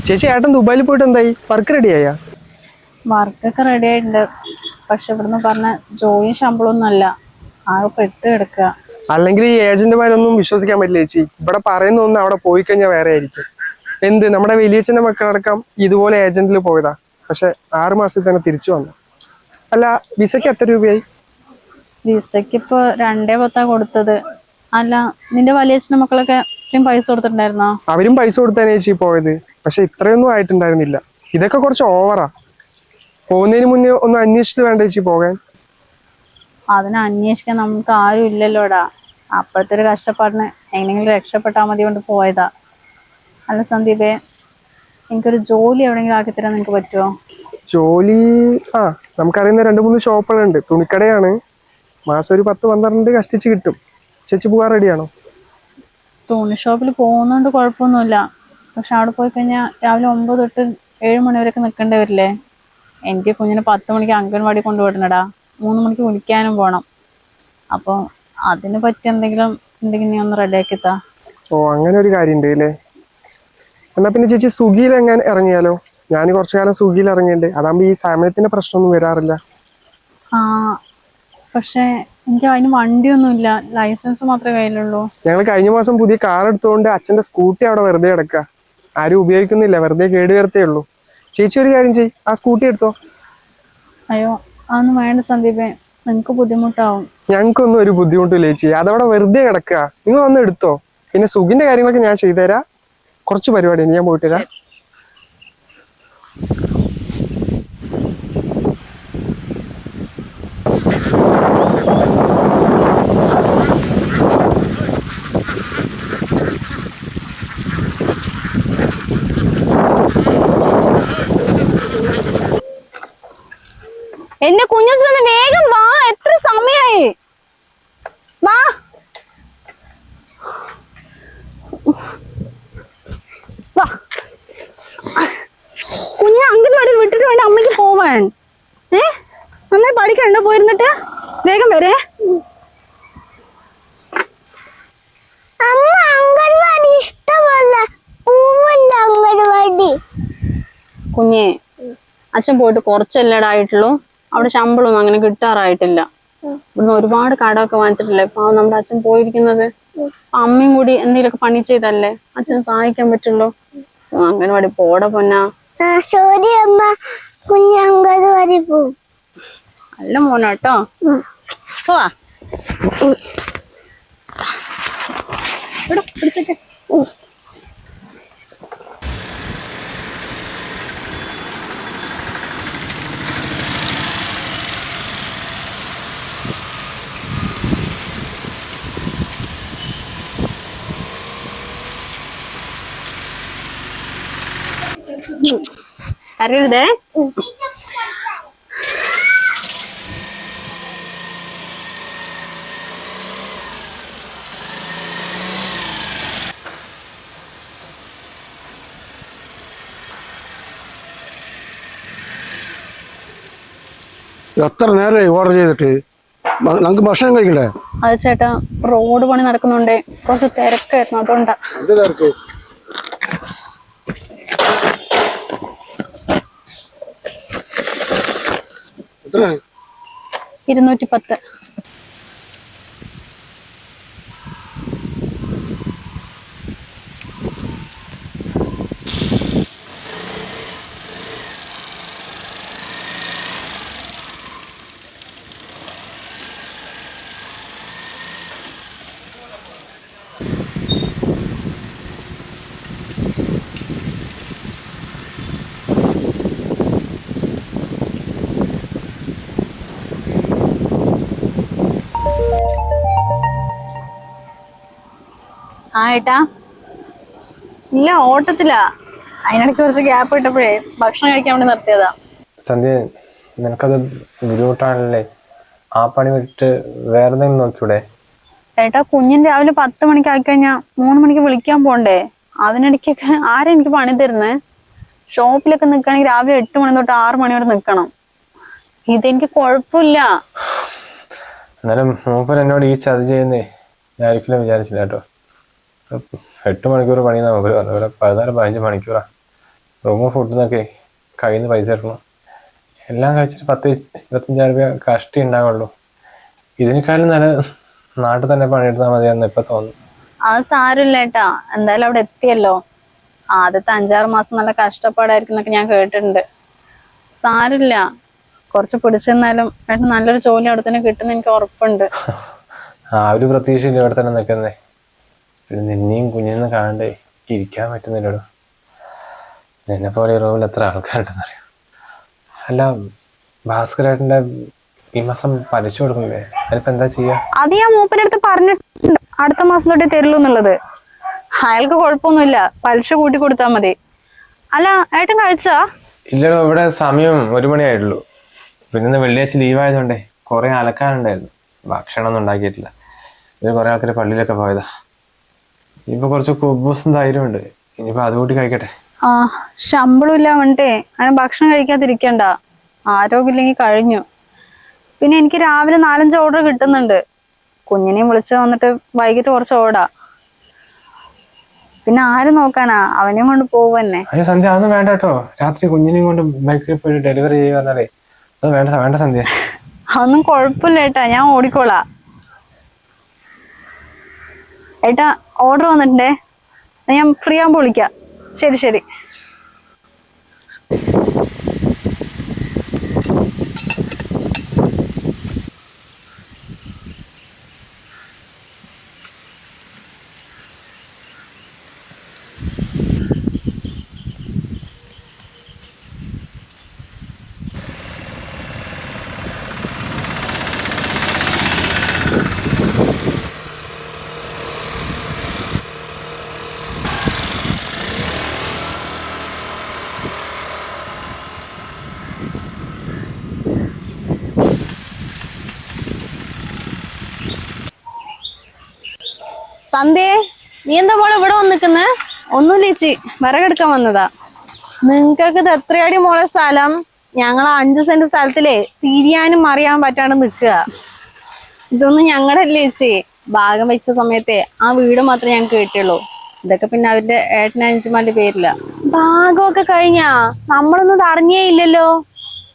ചേച്ചി ഏട്ടൻ ദുബായിൽ പോയിട്ട് എന്തായി? വർക്ക് റെഡിയായ? വർക്കൊക്കെ റെഡി ആയിട്ടുണ്ട്. പക്ഷെ ഇവിടുന്ന് പറഞ്ഞ ജോലിയും ശമ്പളമൊന്നും അല്ല, ആകെ പെട്ട് കിടക്കുക. അല്ലെങ്കിൽ ഈ ഏജന്റുമാരൊന്നും വിശ്വസിക്കാൻ പറ്റില്ല ചേച്ചി. ഇവിടെ പറയുന്ന ഒന്ന് അവിടെ പോയി കഴിഞ്ഞാൽ വേറെ ആയിരിക്കും. എന്ത് നമ്മുടെ വലിയച്ഛന്റെ മക്കളടക്കം ഇതുപോലെ ഏജന്റിൽ പോയതാ. പക്ഷെ 6 മാസത്തിൽ തന്നെ തിരിച്ചു വന്നു. അല്ല, വിസയ്ക്ക് എത്ര രൂപയായി? വിസയ്ക്ക് ഇപ്പൊ 2.10 കൊടുത്തത്. അല്ല, നിന്റെ വലിയച്ഛന്റെ മക്കളൊക്കെ ഇത്രയും പൈസ കൊടുത്തിട്ടുണ്ടായിരുന്നോ? അവരും പൈസ കൊടുത്താണ് ചേച്ചി പോയത്. പക്ഷെ ഇത്രയൊന്നും ആയിട്ടുണ്ടായിരുന്നില്ല. ഇതൊക്കെ കുറച്ച് ഓവറാ. പോകുന്നതിന് മുന്നേ ഒന്ന് അന്വേഷിച്ചിട്ട് വേണ്ട ചേച്ചി പോകാൻ. അതിനെ അന്വേഷിക്കാൻ നമുക്ക് ആരും ഇല്ലല്ലോടാ. അപ്പോഴത്തെ ഒരു കഷ്ടപ്പാടിന് എങ്ങനെയെങ്കിലും രക്ഷപ്പെട്ടാൽ മതി കൊണ്ട് പോയതാ. അല്ല സന്ദീപേ, എനിക്കൊരു ജോലി എവിടെയെങ്കിലും ആക്കി തരാൻ നിനക്ക് പറ്റുമോ? ജോലി നമുക്കറിയുന്ന 2-3 ഷോപ്പുകളുണ്ട്. തുണിക്കടയാണ്. മാസം ഒരു 10-12 കഷ്ടിച്ച് കിട്ടും. ചേച്ചി പോകാൻ റെഡിയാണോ? തുണി ഷോപ്പിൽ പോകുന്നോണ്ട് കുഴപ്പമൊന്നുമില്ല. പക്ഷെ അവിടെ പോയി കഴിഞ്ഞാൽ രാവിലെ 9 തൊട്ട് 7 മണി വരെയൊക്കെ നിൽക്കേണ്ടി വരില്ലേ? എനിക്ക് കുഞ്ഞിനെ 10 മണിക്ക് അംഗൻവാടി കൊണ്ടുപോയിടണടാ. 3 മണിക്ക് വിളിക്കാനും പോണം. അപ്പോൾ അതിന് പറ്റി എന്തെങ്കിലും നീ ഒന്ന് റെഡിയാക്കി താ. ഓ, അങ്ങനെ ഒരു കാര്യം ഉണ്ട് അല്ലേ? എന്നാ പിന്നെ ചേച്ചി സ്വിഗ്ഗിയിൽ എങ്ങനെ ഇറങ്ങിയാലോ? ഞാൻ കുറച്ചു കാലം സ്വിഗ്ഗിയിൽ ഇറങ്ങിയിട്ടുണ്ട്. അതാകുമ്പോ ഈ സമയത്തിന്റെ പ്രശ്നമൊന്നും വരാറില്ല. പക്ഷെ എനിക്ക് അതിന് വണ്ടിയൊന്നുമില്ല, ലൈസൻസ് മാത്രമേ കയ്യിലുള്ളൂ. ഞങ്ങൾ കഴിഞ്ഞ മാസം പുതിയ കാർ എടുത്തുകൊണ്ട് അച്ഛന്റെ സ്കൂട്ടി അവിടെ വെറുതെ കിടക്കുക. ആരും ഉപയോഗിക്കുന്നില്ല, വെറുതെ കേടുവരത്തേ ഉള്ളൂ. ചേച്ചി ഒരു കാര്യം ചെയ്യ്, ആ സ്കൂട്ടി എടുത്തോ. അയ്യോ, അതൊന്നും വേണ്ട സന്ദീപേ, നിനക്ക് ബുദ്ധിമുട്ടാവും. ഞങ്ങൾക്കൊന്നും ഒരു ബുദ്ധിമുട്ടില്ല ചേച്ചി, അതവിടെ വെറുതെ കിടക്കുക. നിങ്ങൾ വന്ന് എടുത്തോ. പിന്നെ സുഖിന്റെ കാര്യങ്ങളൊക്കെ ഞാൻ ചെയ്തുതരാം. കുറച്ച് പരിപാടി ഞാൻ പോയിട്ട് തരാം. എന്റെ കുഞ്ഞൊന്ന് വേഗം വാ, എത്ര സമയായി? വാ. കുഞ്ഞിനെ അംഗൻവാടിയിൽ വിട്ടിട്ട് വേണ്ട അമ്മയ്ക്ക് പോവാൻ. നന്നായി പഠിക്കണ്ട, പോയിരുന്നിട്ട് വേഗം വരെ. അമ്മ അംഗൻവാടി ഇഷ്ടമല്ല, പൂവല്ല അംഗൻവാടി. കുഞ്ഞെ, അച്ഛൻ പോയിട്ട് കുറച്ചല്ലേടായിട്ടുള്ളൂ. അവിടെ ശമ്പളമൊന്നും അങ്ങനെ കിട്ടാറായിട്ടില്ല. ഇവിടുന്ന് ഒരുപാട് കടമൊക്കെ വാങ്ങിച്ചിട്ടില്ലേ ഇപ്പൊ നമ്മുടെ അച്ഛൻ പോയിരിക്കുന്നത്. അമ്മയും കൂടി എന്തെങ്കിലുമൊക്കെ പണി ചെയ്തല്ലേ അച്ഛൻ സഹായിക്കാൻ പറ്റുള്ളൂ. അംഗൻവാടി പോടെ പൊന്നാ. സോറി അമ്മ, കുഞ്ഞ് അംഗൻവാടി പോവും. നല്ല മോനാട്ടോ. പോവാ. പിടിച്ചൊക്കെ. കരയരുതേ. എത്ര നേരമായി ഓർഡർ ചെയ്തിട്ട്? നമുക്ക് ഭക്ഷണം കഴിക്കണ്ടേ? അത് ചേട്ടാ, റോഡ് പണി നടക്കുന്നുണ്ടേ, കുറച്ച് തിരക്കായിരുന്നു, അതുകൊണ്ടാ. എന്ത് തിരക്ക്? എത്ര? 210. ആ ഏട്ടാ, ഇല്ല ഓട്ടത്തിലാ, അതിനിടയ്ക്ക് കുറച്ച് ഗ്യാപ്പ് ഇട്ടപ്പോഴേ ഭക്ഷണം കഴിക്കാൻ വേണ്ടി നിർത്തിയതാ. സന്ധ്യ, നിനക്കത് ബുദ്ധിമുട്ടാണല്ലേ? ആ പണി വിട്ട് വേറെ എന്തെങ്കിലും നോക്കിയൂടെ? ഏട്ടാ, കുഞ്ഞിന് രാവിലെ 10 മണിക്ക് ആയിക്കഴിഞ്ഞാൽ 3 മണിക്ക് വിളിക്കാൻ പോണ്ടേ? അതിനിടയ്ക്കൊക്കെ ആരാ എനിക്ക് പണി തരുന്നത്? ഷോപ്പിലൊക്കെ നിൽക്കുകയാണെങ്കിൽ രാവിലെ 8 മണി തൊട്ട് 6 മണി വരെ നിൽക്കണം. ഇതെനിക്ക് കുഴപ്പമില്ല. എന്നാലും മൂപ്പർ എന്നോട് ഈ ചതി ചെയ്യുന്നേ ഞാൻ ഒരിക്കലും വിചാരിച്ചില്ല കേട്ടോ. 8 മണിക്കൂർ പണിയെന്നാ മൂപ്പർ പറഞ്ഞു. ഇവിടെ 14-15 മണിക്കൂറാ. റൂമും ഫുഡിന്നൊക്കെ കയ്യിൽ നിന്ന് പൈസ എടുക്കണം. എല്ലാം കഴിച്ചിട്ട് 10-25 രൂപ കഷ്ടി ഉണ്ടാവുള്ളൂ. ഇതിനേക്കാളും നല്ല നാട്ടിൽ തന്നെ പണിയെടുത്താൽ മതിയായിരുന്നു ഇപ്പൊ തോന്നുന്നു. അത് സാരമില്ല ഏട്ടാ, എന്തായാലും അവിടെ എത്തിയല്ലോ. ആദ്യത്തെ 5-6 മാസം നല്ല കഷ്ടപ്പാടായിരിക്കും എന്നൊക്കെ ഞാൻ കേട്ടിട്ടുണ്ട്. സാരമില്ല, കുറച്ച് പിടിച്ചെന്നാലും ഏട്ടൻ നല്ലൊരു ജോലി അവിടെ തന്നെ കിട്ടുന്ന എനിക്ക് ഉറപ്പുണ്ട്. ആ ഒരു പ്രതീക്ഷയില്ല ഇവിടെ തന്നെ നിൽക്കുന്നേ. പിന്നെ നിന്നെയും കുഞ്ഞിന്ന് കാണണ്ടേ, ഇരിക്കാൻ പറ്റുന്നില്ലടോ. എന്നെ പോലെ ഈ റൂമിൽ എത്ര ആൾക്കാരുണ്ടെന്നറിയാം. അല്ല, ഭാസ്കരേട്ടന്റെ ഈ മാസം പലിശ കൊടുക്കില്ലേ? അതിനിപ്പോ എന്താ ചെയ്യാ? അത് ഞാൻ മൂപ്പന്റെ അടുത്ത് പറഞ്ഞിട്ടുണ്ട്, അടുത്ത മാസം തൊട്ടേ തരുള്ളൂ എന്നുള്ളത്. അയാൾക്ക് കുഴപ്പമൊന്നുമില്ല, പലിശ കൂട്ടി കൊടുത്താൽ മതി. അല്ല, ഏട്ടൻ കഴിച്ചാ? ഇല്ലടോ, ഇവിടെ സമയം 1 മണിയായിട്ടുള്ളൂ. പിന്നെ വെള്ളിയാഴ്ച ലീവായതുകൊണ്ടേ കുറെ അലക്കാനുണ്ടായിരുന്നു. ഭക്ഷണം ഒന്നും ഉണ്ടാക്കിയിട്ടില്ല. ഇത് കുറെ ആൾക്കാർ പള്ളിയിലൊക്കെ പോയതാ. ഇനിയിപ്പോ കുറച്ച് കുബൂസും ധൈര്യമുണ്ട്. ഇനിയിപ്പോ അതുകൂട്ടി കഴിക്കട്ടെ. ആ, ശമ്പളം ഇല്ല വേണ്ടേ അങ്ങനെ ഭക്ഷണം കഴിക്കാതിരിക്കണ്ട. ആരോഗ്യമില്ലെങ്കിൽ കഴിഞ്ഞു. പിന്നെ എനിക്ക് രാവിലെ 4-5 ഓർഡർ കിട്ടുന്നുണ്ട്. കുഞ്ഞിനെയും വിളിച്ച് വന്നിട്ട് വൈകിട്ട് കുറച്ച് ഓടാ. പിന്നെ ആര് നോക്കാനാ? അവനെയും കൊണ്ട് പോവന്നെ. അയ്യോ സന്ധ്യ, അതൊന്നും വേണ്ട കേട്ടോ. രാത്രി കുഞ്ഞിനെയും കൊണ്ട് ബൈക്കിൽ പോയി ഡെലിവറി ചെയ്യുക അത് വേണ്ട സന്ധ്യ. അതൊന്നും കുഴപ്പമില്ല ഏട്ടാ, ഞാൻ ഓടിക്കോളാ. ഏട്ടാ, ഓർഡർ വന്നിട്ടുണ്ടേ, ഞാൻ ഫ്രീ ആകുമ്പോൾ വിളിക്കാം. ശരി ശരി. സന്ധ്യേ, നീ എന്താ മോളെ ഇവിടെ വന്നിക്കുന്നെ? ഒന്നുമില്ല ചേച്ചി, വിറകെടുക്കാൻ വന്നതാ. നിങ്ങക്കൊക്കെ ഇത് എത്രയടി മോളെ സ്ഥലം? ഞങ്ങൾ 5 സെന്റ് സ്ഥലത്തിലേ തിരിയാനും അറിയാൻ പറ്റാണ്ട് നിക്കുക. ഇതൊന്നും ഞങ്ങളുടെ അല്ലേ ചേച്ചി. ഭാഗം വെച്ച സമയത്തെ ആ വീട് മാത്രമേ ഞങ്ങൾക്ക് കിട്ടുള്ളൂ. ഇതൊക്കെ പിന്നെ അവരുടെ ഏട്ടനഞ്ചുമാന്റെ പേരില്ല. ഭാഗമൊക്കെ കഴിഞ്ഞാ നമ്മളൊന്നും ഇത് അറിഞ്ഞേ ഇല്ലല്ലോ.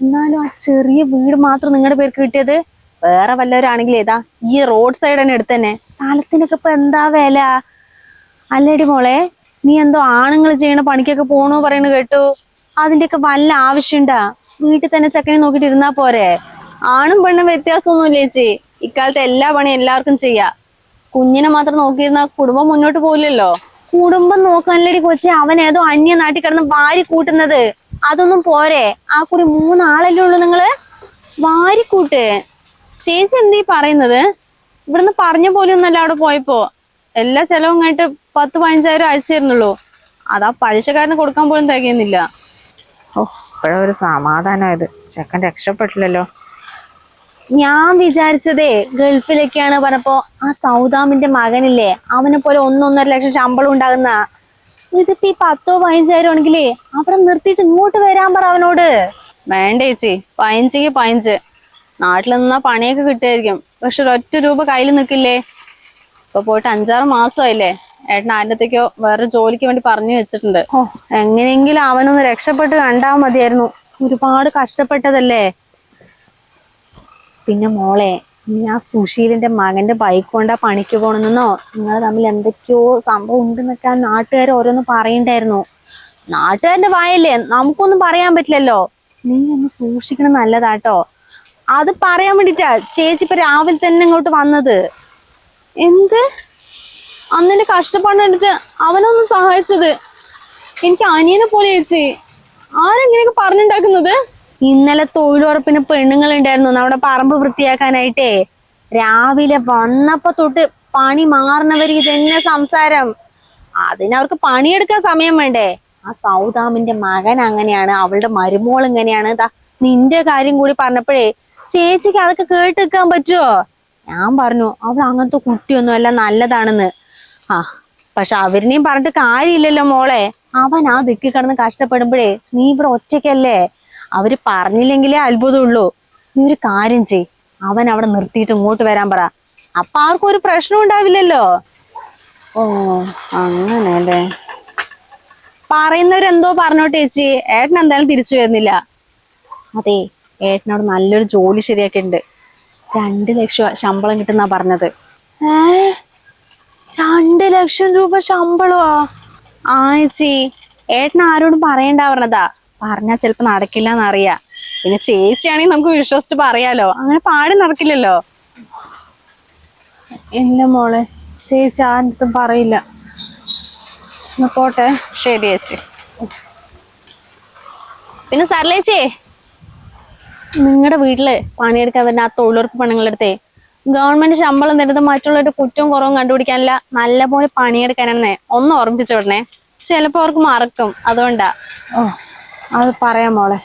എന്നാലും ആ ചെറിയ വീട് മാത്രം നിങ്ങളുടെ പേർക്ക് കിട്ടിയത്. വേറെ വല്ലവരാണെങ്കിൽ ഏതാ ഈ റോഡ് സൈഡ് തന്നെ എടുത്ത് തന്നെ. സ്ഥലത്തിനൊക്കെ ഇപ്പൊ എന്താ വില അല്ലേടി മോളെ? നീ എന്തോ ആണുങ്ങൾ ചെയ്യണ പണിക്കൊക്കെ പോണു പറയണ കേട്ടു. അതിന്റെയൊക്കെ വല്ല ആവശ്യണ്ടാ? വീട്ടിൽ തന്നെ ചെക്കനെ നോക്കിട്ട് ഇരുന്നാ പോരെ? ആണും പെണ്ണും വ്യത്യാസമൊന്നുമില്ല ചേച്ചി. ഇക്കാലത്ത് എല്ലാ പണിയും എല്ലാവർക്കും ചെയ്യാം. കുഞ്ഞിനെ മാത്രം നോക്കിയിരുന്ന കുടുംബം മുന്നോട്ട് പോയില്ലല്ലോ. കുടുംബം നോക്കാനല്ലേടി കൊച്ചി അവൻ ഏതോ അന്യ നാട്ടിൽ കിടന്ന് വാരി കൂട്ടുന്നത്. അതൊന്നും പോരെ? ആ കൂടി 3 ആളല്ലേ ഉള്ളൂ നിങ്ങള്. വാരിക്കൂട്ട്. ചേച്ചി എന്തീ പറയുന്നത്? ഇവിടുന്ന് പറഞ്ഞ പോലെ ഒന്നല്ല അവിടെ പോയപ്പോ. എല്ലാ ചെലവും കഴിഞ്ഞിട്ട് 10-15 അയച്ചു തരുന്നുള്ളൂ. അതാ പലിശക്കാരന് കൊടുക്കാൻ പോലും തികയുന്നില്ല. ഓ, ഇപ്പോഴൊരു സമാധാനമായത്. ചെക്കൻ രക്ഷപ്പെട്ടില്ലല്ലോ. ഞാൻ വിചാരിച്ചതേ ഗൾഫിലൊക്കെയാണ് പറഞ്ഞപ്പോ ആ സൗദാമിന്റെ മകനില്ലേ അവനെ പോലെ 1-1.5 ലക്ഷം ശമ്പളം ഉണ്ടാകുന്ന. ഇതിപ്പോ ഈ 10-15 ആണെങ്കിലേ അവിടെ നിർത്തിയിട്ട് ഇങ്ങോട്ട് വരാൻ പറ അവനോട്. വേണ്ട ചേച്ചി, 15 നാട്ടിൽ നിന്നാ പണിയൊക്കെ കിട്ടുമായിരിക്കും. പക്ഷെ ഒരൊറ്റ രൂപ കയ്യിൽ നിൽക്കില്ലേ. ഇപ്പൊ പോയിട്ട് 5-6 മാസമായില്ലേ. ഏട്ടൻ ആദ്യത്തേക്കോ വേറെ ജോലിക്ക് വേണ്ടി പറഞ്ഞു വെച്ചിട്ടുണ്ട്. ഓ, എങ്ങനെയെങ്കിലും അവനൊന്ന് രക്ഷപ്പെട്ട് കണ്ടാ മതിയായിരുന്നു. ഒരുപാട് കഷ്ടപ്പെട്ടതല്ലേ. പിന്നെ മോളെ, നീ ആ സുശീലിന്റെ മകന്റെ ബൈക്ക് കൊണ്ടാ പണിക്ക് പോണെന്നോ നിങ്ങൾ തമ്മിൽ എന്തൊക്കെയോ സംഭവം ഉണ്ടെന്നൊക്കെ ആ നാട്ടുകാർ ഓരോന്ന് പറയണ്ടായിരുന്നു. നാട്ടുകാരുടെ വായല്ലേ, നമുക്കൊന്നും പറയാൻ പറ്റില്ലല്ലോ. നീ ഒന്ന് സൂക്ഷിക്കണം, നല്ലതാട്ടോ. അത് പറയാൻ വേണ്ടിട്ടാ ചേച്ചി ഇപ്പൊ രാവിലെ തന്നെ ഇങ്ങോട്ട് വന്നത്. എന്ത് അന്നെ കഷ്ടപ്പാട് കണ്ടിട്ട് അവനൊന്ന് സഹായിച്ചത്. എനിക്ക് അനിയനെ പോലെ ചേച്ചി. ആരെങ്ങനെയൊക്കെ പറഞ്ഞുണ്ടാക്കുന്നത്. ഇന്നലെ തൊഴിലുറപ്പിന് പെണ്ണുങ്ങൾ ഉണ്ടായിരുന്നു നമ്മുടെ പറമ്പ് വൃത്തിയാക്കാനായിട്ടേ. രാവിലെ വന്നപ്പോ തൊട്ട് പണി മാറുന്നവര് ഇതന്നെ സംസാരം. അതിനവർക്ക് പണിയെടുക്കാൻ സമയം വേണ്ടേ. ആ സൗദാമിന്റെ മകൻ അങ്ങനെയാണ്, അവളുടെ മരുമോൾ ഇങ്ങനെയാണ്. നിന്റെ കാര്യം കൂടി പറഞ്ഞപ്പോഴേ ചേച്ചിക്ക് അതൊക്കെ കേട്ട് നിൽക്കാൻ പറ്റുമോ? ഞാൻ പറഞ്ഞു അവൾ അങ്ങനത്തെ കുട്ടിയൊന്നും അല്ല, നല്ലതാണെന്ന്. പക്ഷെ അവരിനെയും പറഞ്ഞിട്ട് കാര്യമില്ലല്ലോ മോളെ. അവൻ ആ ദിക്കി കിടന്ന് കഷ്ടപ്പെടുമ്പോഴേ നീ ഇവിടെ ഒറ്റയ്ക്കല്ലേ. അവര് പറഞ്ഞില്ലെങ്കിലേ അത്ഭുതമുള്ളൂ. നീ ഒരു കാര്യം ചെയ്, അവൻ അവിടെ നിർത്തിയിട്ട് ഇങ്ങോട്ട് വരാൻ പറ. അപ്പൊ ആർക്കും ഒരു പ്രശ്നം ഉണ്ടാവില്ലല്ലോ. ഓ അങ്ങനെയല്ലേ. പറയുന്നവരെന്തോ പറഞ്ഞോട്ടെ ചേച്ചി. ഏട്ടൻ എന്തായാലും തിരിച്ചു വരുന്നില്ല. അതെ, ഏട്ടനോട് നല്ലൊരു ജോലി ശരിയാക്കിയിട്ടുണ്ട്. 2 ലക്ഷം ശമ്പളം കിട്ടുന്നാ പറഞ്ഞത്. 2 ലക്ഷം രൂപ ശമ്പളോ? ചേച്ചി, ഏട്ടൻ ആരോടും പറയണ്ട പറഞ്ഞതാ. പറഞ്ഞാ ചിലപ്പോ നടക്കില്ലെന്നറിയാ. പിന്നെ ചേച്ചിയാണെങ്കിൽ നമുക്ക് വിശ്വസിച്ച് പറയാലോ. അങ്ങനെ പാടി നടക്കില്ലല്ലോ. ഇല്ല മോളെ, ചേച്ചി ആരുടെ പറയില്ല. പോട്ടെ. ശരി ചേച്ചി. പിന്നെ സർലേച്ചി, നിങ്ങളുടെ വീട്ടില് പണിയെടുക്കാൻ വരുന്ന ആ തൊഴിലുറപ്പ് പെണ്ണുങ്ങളുടെ അടുത്തേ ഗവൺമെന്റ് ശമ്പളം തരുന്നത് മറ്റുള്ളവരുടെ കുറ്റവും കുറവും കണ്ടുപിടിക്കാനല്ല, നല്ല പോലെ പണിയെടുക്കാനാണെന്നേ ഒന്ന് ഓർമ്മിപ്പിച്ചു വിടണേ. ചിലപ്പോ അവർക്ക് മറക്കും, അതുകൊണ്ടാ. ഓ, അത് പറയാം മോളെ.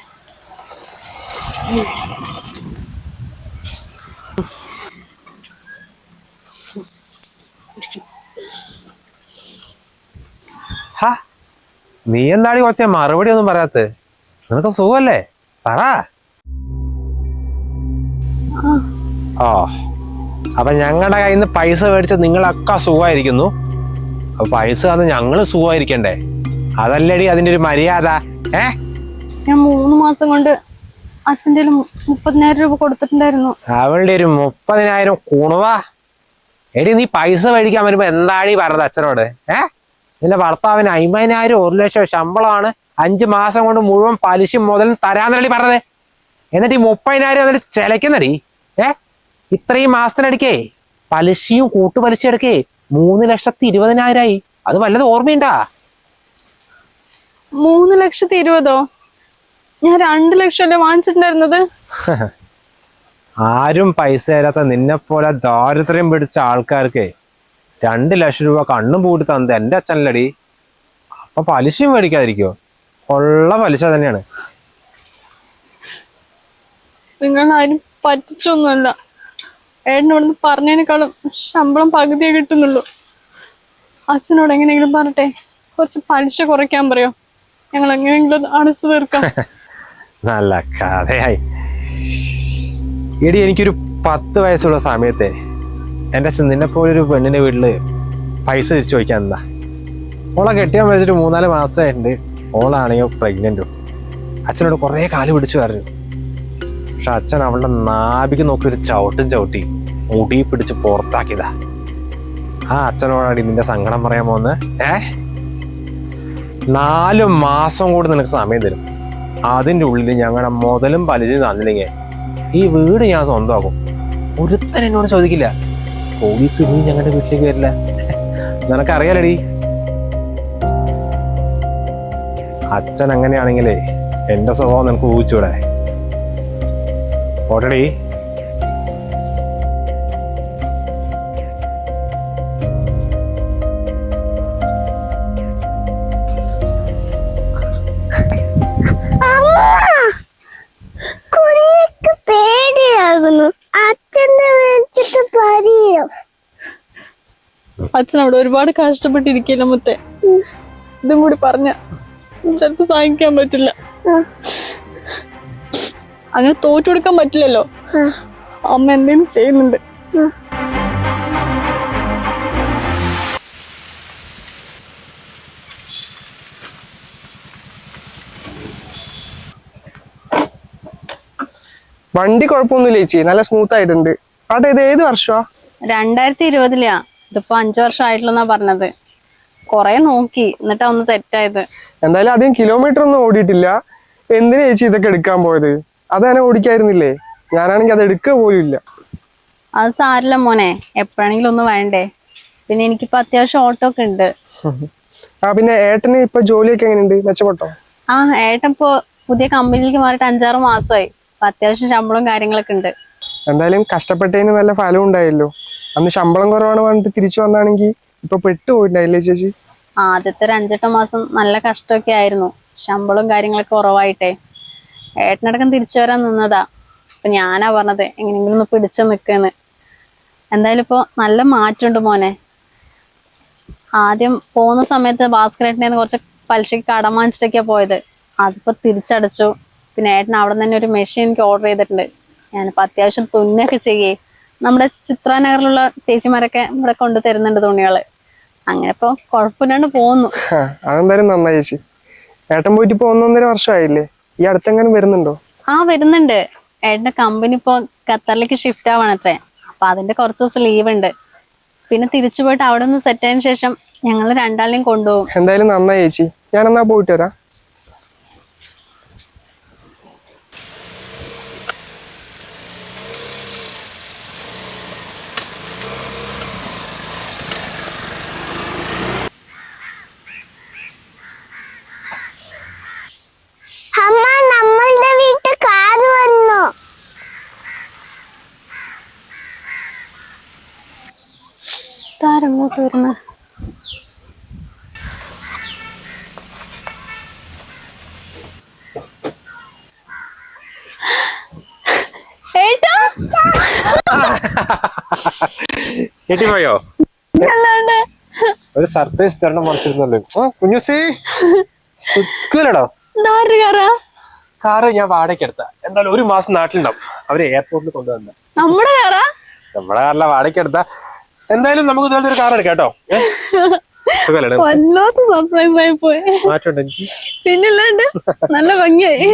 നീ എന്താടി കൊച്ചേ മറുപടി ഒന്നും പറയാത്ത? നിനക്ക് സുഖല്ലേ? പറ. ഓ, അപ്പൊ ഞങ്ങളുടെ കയ്യിൽ നിന്ന് പൈസ മേടിച്ച് നിങ്ങളൊക്കെ സുഖമായിരിക്കുന്നു. അപ്പൊ പൈസ തന്ന് ഞങ്ങള് സുഖമായിരിക്കണ്ടേ? അതല്ലടി അതിന്റെ ഒരു മര്യാദ. ഞാൻ 3 മാസം കൊണ്ട് അച്ഛൻ്റെ 30,000 രൂപ കൊടുത്തിട്ടുണ്ടായിരുന്നു. അവളുടെ ഒരു 30,000 കുണുവാ. എടി, നീ പൈസ മേടിക്കാൻ വരുമ്പോ എന്താടി പറഞ്ഞത് അച്ഛനോട്? നിന്റെ ഭർത്താവിന് 50,000 1 ലക്ഷം ശമ്പളമാണ്, 5 മാസം കൊണ്ട് മുഴുവൻ പലിശ മുതലും തരാന്നടി പറഞ്ഞത്. എന്നിട്ട് ഈ 30,000 എന്നിട്ട് ചെലക്കുന്നടി. ഇത്രയും മാസത്തിനടിക്കേ പലിശയും കൂട്ടുപലിശ എടുക്കേ 3,20,000 അത് വല്ലതും ഓർമ്മയുണ്ടാ? 3,20,000? ഞാൻ 2 ലക്ഷമല്ലേ വാങ്ങിച്ചിട്ടുണ്ടായിരുന്നത്. ആരും പൈസ തരാത്ത നിന്നെ പോലെ ദാരിദ്ര്യം പിടിച്ച ആൾക്കാർക്ക് 2 ലക്ഷം രൂപ കണ്ണും പൂട്ടി തന്നത് എന്റെ അച്ഛനല്ലടി. അപ്പൊ പലിശയും മേടിക്കാതിരിക്കോ? ഉള്ള പലിശ തന്നെയാണ്. നിങ്ങളാരും പറ്റിച്ചൊന്നുമല്ല. ഏട്ടനോടൊന്ന് പറഞ്ഞതിനേക്കാളും ശമ്പളം പകുതിയേ കിട്ടുന്നുള്ളൂ. അച്ഛനോട് എങ്ങനെയെങ്കിലും പറഞ്ഞട്ടെ, കുറച്ച് പലിശ കുറയ്ക്കാൻ പറയോ? ഞങ്ങൾ എങ്ങനെയെങ്കിലും അടച്ചു തീർക്കാം. നല്ല കഥയായി. എടി, എനിക്കൊരു 10 വയസ്സുള്ള സമയത്തെ എൻ്റെ അച്ഛൻ നിന്നെ പോലെ ഒരു പെണ്ണിന്റെ വീട്ടില് പൈസ തിരിച്ചു ചോദിക്കാൻ എന്താ. ഓളെ കെട്ടിയാൻ മരിച്ചിട്ട് 3-4 മാസമായിട്ടുണ്ട്. ഓളാണെയോ പ്രഗ്നന്റും. അച്ഛനോട് കുറെ കാല് പിടിച്ചു പറഞ്ഞു. പക്ഷെ അച്ഛൻ അവളുടെ നാഭിക്ക് നോക്കി ഒരു ചവിട്ടി മുടി പിടിച്ച് പുറത്താക്കിയതാ. ആ അച്ഛനോടാടി നിന്റെ സങ്കടം പറയാൻ പോന്ന്. 4 മാസം കൂടി നിനക്ക് സമയം തരും. അതിൻ്റെ ഉള്ളിൽ ഞങ്ങളുടെ മുതലും പലിശയും തന്നില്ലെങ്കിൽ ഈ വീട് ഞാൻ സ്വന്തമാക്കും. ഒരുത്തൻ എന്നോട് ചോദിക്കില്ല. പോലീസ് ഇനി ഞങ്ങളുടെ വീട്ടിലേക്ക് വരില്ല. നിനക്കറിയാലടി. അച്ഛൻ അങ്ങനെയാണെങ്കിലേ എന്റെ സ്വഭാവം നിനക്ക് ഊഹിച്ചൂടെ? ഓട്ടടി. അമ്മ അച്ഛൻ അവിടെ ഒരുപാട് കഷ്ടപ്പെട്ടിരിക്കില്ല മുത്തേ. ഇതും കൂടി പറഞ്ഞ ചിലപ്പോ സഹിക്കാൻ പറ്റില്ല. അങ്ങനെ തോറ്റു കൊടുക്കാൻ പറ്റില്ലല്ലോ. അമ്മ എന്തെങ്കിലും ചെയ്യുന്നുണ്ട്. വണ്ടി കുഴപ്പമൊന്നുമില്ല ചേച്ചി, നല്ല സ്മൂത്ത് ആയിട്ടുണ്ട്. ആട്ടെ, ഇത് ഏത് വർഷമാ? 2020 ഇതിപ്പോ 5 വർഷം ആയിട്ടുള്ളെന്നാ പറഞ്ഞത്. കൊറേ നോക്കി എന്നിട്ടാ ഒന്ന് സെറ്റ് ആയത്. എന്തായാലും അധികം കിലോമീറ്റർ ഒന്നും ഓടിയിട്ടില്ല. എന്തിനാ ചേച്ചി ഇതൊക്കെ എടുക്കാൻ പോയത്? അതന്നെ ഓടിക്കായിരുന്നില്ലേ? ഞാനാണെങ്കിൽ അത് എടുക്കുക പോലും ഇല്ല. അത് സാരില്ല മോനെ, എപ്പോഴാണെങ്കിലും ഒന്ന് വേണ്ടേ. പിന്നെ എനിക്കിപ്പോ അത്യാവശ്യം ഓട്ടോ ഒക്കെ ഉണ്ട്. പിന്നെ ഏട്ടന് ഇപ്പൊ ജോലിയൊക്കെ എങ്ങനെയുണ്ട്? മെച്ചപ്പെട്ടോ? ഏട്ടൻ ഇപ്പൊ പുതിയ കമ്പനിയിലേക്ക് മാറിയിട്ട് 5-6 മാസമായി. അത്യാവശ്യം ശമ്പളവും കാര്യങ്ങളൊക്കെ ഉണ്ട്. എന്തായാലും കഷ്ടപ്പെട്ടതിന് നല്ല ഫലം ഉണ്ടായല്ലോ. അന്ന് ശമ്പളം കുറവാണ് പറഞ്ഞിട്ട് തിരിച്ചു വന്നാണെങ്കിൽ ഇപ്പൊ പെട്ടുപോയിട്ടുണ്ടായില്ലേ ചേച്ചി? ആദ്യത്തെ 5-8 മാസം നല്ല കഷ്ടമൊക്കെ ആയിരുന്നു. ശമ്പളവും കാര്യങ്ങളൊക്കെ കുറവായിട്ടേ ഏട്ടനടക്കം തിരിച്ചു വരാൻ നിന്നതാ. അപ്പൊ ഞാനാ പറഞ്ഞത് എങ്ങനെയെങ്കിലും ഒന്ന് പിടിച്ചു നിൽക്കുന്നു. എന്തായാലും ഇപ്പൊ നല്ല മാറ്റമുണ്ട് മോനെ. ആദ്യം പോകുന്ന സമയത്ത് ഭാസ്കരേട്ടനെ കുറച്ച് പലിശക്ക് കടം വാങ്ങിച്ചിട്ടൊക്കെയാ പോയത്. അതിപ്പോ തിരിച്ചടച്ചു. പിന്നെ ഏട്ടൻ അവിടെ തന്നെ ഒരു മെഷീൻ എനിക്ക് ഓർഡർ ചെയ്തിട്ടുണ്ട്. ഞാനിപ്പോ അത്യാവശ്യം തുന്നൊക്കെ ചെയ്യേ. നമ്മുടെ ചിത്രാനഗറിലുള്ള ചേച്ചിമാരൊക്കെ ഇവിടെ കൊണ്ടു തരുന്നുണ്ട് തുണികള്. അങ്ങനെ ഇപ്പൊ കുഴപ്പമില്ലാണ്ട് പോകുന്നു. അതെന്തായാലും നന്നായി ചേച്ചി. ഏട്ടൻ പോയിട്ട് ഇപ്പൊ 1-1.5 വർഷമായില്ലേ? ഈ അടുത്തെങ്ങനെ വരുന്നുണ്ടോ? വരുന്നുണ്ട്. ഏട്ടന്റെ കമ്പനി ഇപ്പൊ ഖത്തറിലേക്ക് ഷിഫ്റ്റ് ആവാണത്രേ. അപ്പൊ അതിന്റെ കുറച്ച് ദിവസം ലീവ് ഉണ്ട്. പിന്നെ തിരിച്ചു പോയിട്ട് അവിടെ നിന്ന് സെറ്റ് ആയതിനു ശേഷം ഞങ്ങൾ രണ്ടാളെയും കൊണ്ടുപോകും. എന്തായാലും നന്നായി ചേച്ചി. ഞാൻ എന്നാ പോയിട്ട് വരാം. അമ്മ, നമ്മളുടെ വീട്ടിൽ കാറ് വന്നു. താരങ്ങോട്ട് വരുന്ന ഏട്ടാ കേട്ടിപ്പോയോ? അല്ലാണ്ട് ഒരു സർപ്രൈസ് തരണം മനസ്സിരുന്നല്ലോ. കുഞ്ഞുസി സുഖലടോ? കാറ് ഞാൻ വാടകയ്ക്ക് എടുത്ത. എന്തായാലും 1 മാസം നാട്ടിലുണ്ടാവും. അവര് എയർപോർട്ടിൽ കൊണ്ടുവന്ന നമ്മുടെ കാറാ? നമ്മുടെ കാറിലെ വാടകയ്ക്ക് എടുത്ത. എന്തായാലും നമുക്ക് ഇതുപോലത്തെ ഒരു കാർ എടുക്കാം കേട്ടോ. സുഖല്ലേ? വല്ലാത്ത സർപ്രൈസ് ആയി പോയി. മാറ്റമുണ്ട് എനിക്ക്. പിന്നല്ലാണ്ട് നല്ല ഭംഗിയായി.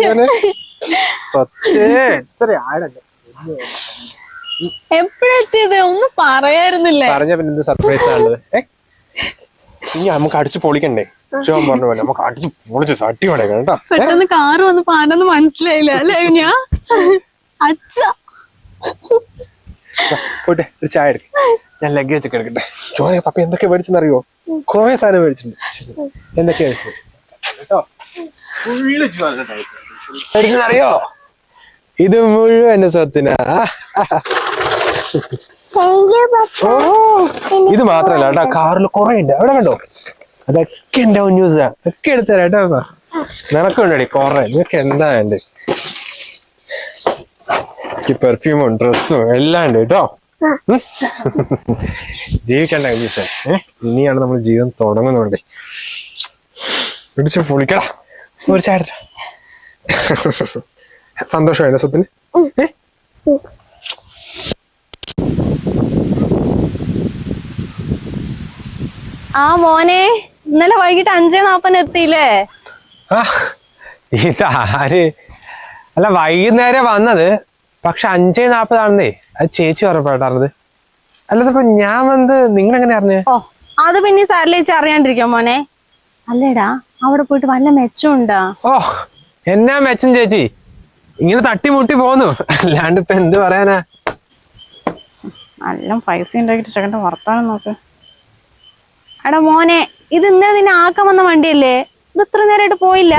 എപ്പോഴെത്തിയത്? ഒന്നും പറയായിരുന്നില്ലേ? പറഞ്ഞ പിന്നെ എന്ത് സർപ്രൈസ് ആണത്? ഇനി നമുക്ക് അടിച്ചു പൊളിക്കണ്ടേ? ചോൻ പറഞ്ഞ പോലെ നമുക്ക് അടിച്ചു പൊളിച്ച് അടിപൊളി കേട്ടോ. പെട്ടെന്ന് കാറ് വന്ന് പാടൊന്നും മനസ്സിലായില്ല അല്ലേ ഞാൻ? അച്ഛ പോട്ടെ, ഒരു ചായ എടുക്ക. ഞാൻ ലഗേജ് ഒക്കെ എടുക്കട്ടെ. ചോയ പപ്പ എന്തൊക്കെ മേടിച്ചെന്നറിയോ? കുറെ സാധനം മേടിച്ചിട്ടുണ്ട്. എന്തൊക്കെയാ കേട്ടോ? മേടിച്ചെന്നറിയോ? ഇത് മുഴുവൻ എന്റെ സ്വത്തിനാ. ഇത് മാത്രല്ല കേട്ടോ, കാറിൽ കുറെ ഉണ്ട്. അവിടെ കണ്ടോ? അതൊക്കെ എന്റെ ന്യൂസാ. ഒക്കെ എടുത്തരാ കേട്ടോ. നിനക്കുണ്ടടി കുറെ. ഇതൊക്കെ എന്താ ഉണ്ട്? പെർഫ്യൂമും ഡ്രസ്സും എല്ലാം ഉണ്ട് കേട്ടോ. ജീവിക്കണ്ട ജീസേ. ഇനിയാണ് നമ്മൾ ജീവിതം തുടങ്ങുന്നുണ്ട്. പിടിച്ചു പൊളിക്കടാ. ഒരു ചായ എടുത്ത. സന്തോഷമായില്ലേ സ്വത്തിന്? മോനെ, ഇന്നലെ വൈകിട്ട് 5:40 എത്തിയില്ലേ? ഇതാര്? അല്ല, വൈകുന്നേരം വന്നത്. പക്ഷെ 5:40 ആണെന്നേ അത് ചേച്ചി ഉറപ്പായിട്ടാണത്. അല്ലതിപ്പോ ഞാൻ വന്നത് നിങ്ങളെങ്ങനെ അറിഞ്ഞേ? അത് പിന്നെ സാരിലേച്ച് അറിയാണ്ടിരിക്കോ മോനെ? അല്ലേടാ, അവിടെ പോയിട്ട് വല്ല മെച്ചമുണ്ടാ? എന്നാ മെച്ചം ചേച്ചി? ഇങ്ങനെ തട്ടിമുട്ടി പോന്നു. അല്ലാണ്ട് ഇപ്പൊ എന്ത് പറയാനാ? നല്ല പൈസ ഉണ്ടാക്കിട്ട് ചെക്കൻ്റെ വർത്താനം നോക്ക്. എടാ മോനെ, ഇത് ഇന്നലെ നിന്നെ ആക്കാൻ വന്ന വണ്ടിയല്ലേ? ഇത് ഇത്ര നേരമായിട്ട് പോയില്ല?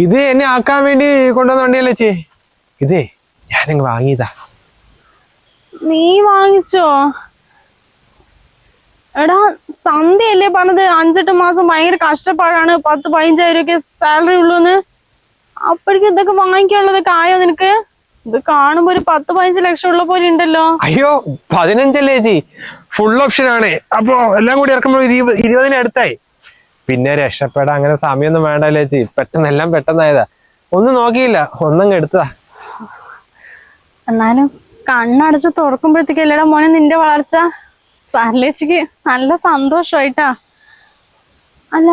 ഇത് എന്നെ ആക്കാൻ വേണ്ടി കൊണ്ടുവന്ന വണ്ടിയല്ലേ ചേ? ഇതേ ഞാനങ്ങ് വാങ്ങിയതാ. നീ വാങ്ങിച്ചോ? എടാ, സന്ധ്യയല്ലേ പറഞ്ഞത് 5-8 മാസം ഭയങ്കര കഷ്ടപ്പാടാണ്, 10-15 രൂപയൊക്കെ സാലറി ഉള്ളൂന്ന്. അപ്പോഴേക്കും ഇതൊക്കെ വാങ്ങിക്കാനുള്ളതൊക്കെ ആയോ നിനക്ക്? ഇത് കാണുമ്പോ ഒരു 10-15 ലക്ഷം ഉള്ള പോലെ ഉണ്ടല്ലോ. അയ്യോ 15 അല്ലേ ചേച്ചി, ഫുൾ ഓപ്ഷൻ ആണ്. അപ്പൊ എല്ലാം കൂടി ഇറക്കുമ്പോൾ 20 അടുത്തായി. പിന്നെ രക്ഷപ്പെടാൻ അങ്ങനെ സമയമൊന്നും വേണ്ടല്ലേ ചേച്ചി, പെട്ടെന്നെല്ലാം പെട്ടെന്നായതാ. ഒന്നും നോക്കിയില്ല, ഒന്നങ്ങ് എടുത്തതാ. എന്നാലും കണ്ണടച്ച് തുറക്കുമ്പോഴത്തേക്കല്ലേടാ മോനെ നിന്റെ വളർച്ച. സാറിലേച്ചിക്ക് നല്ല സന്തോഷമായിട്ടാ. അല്ല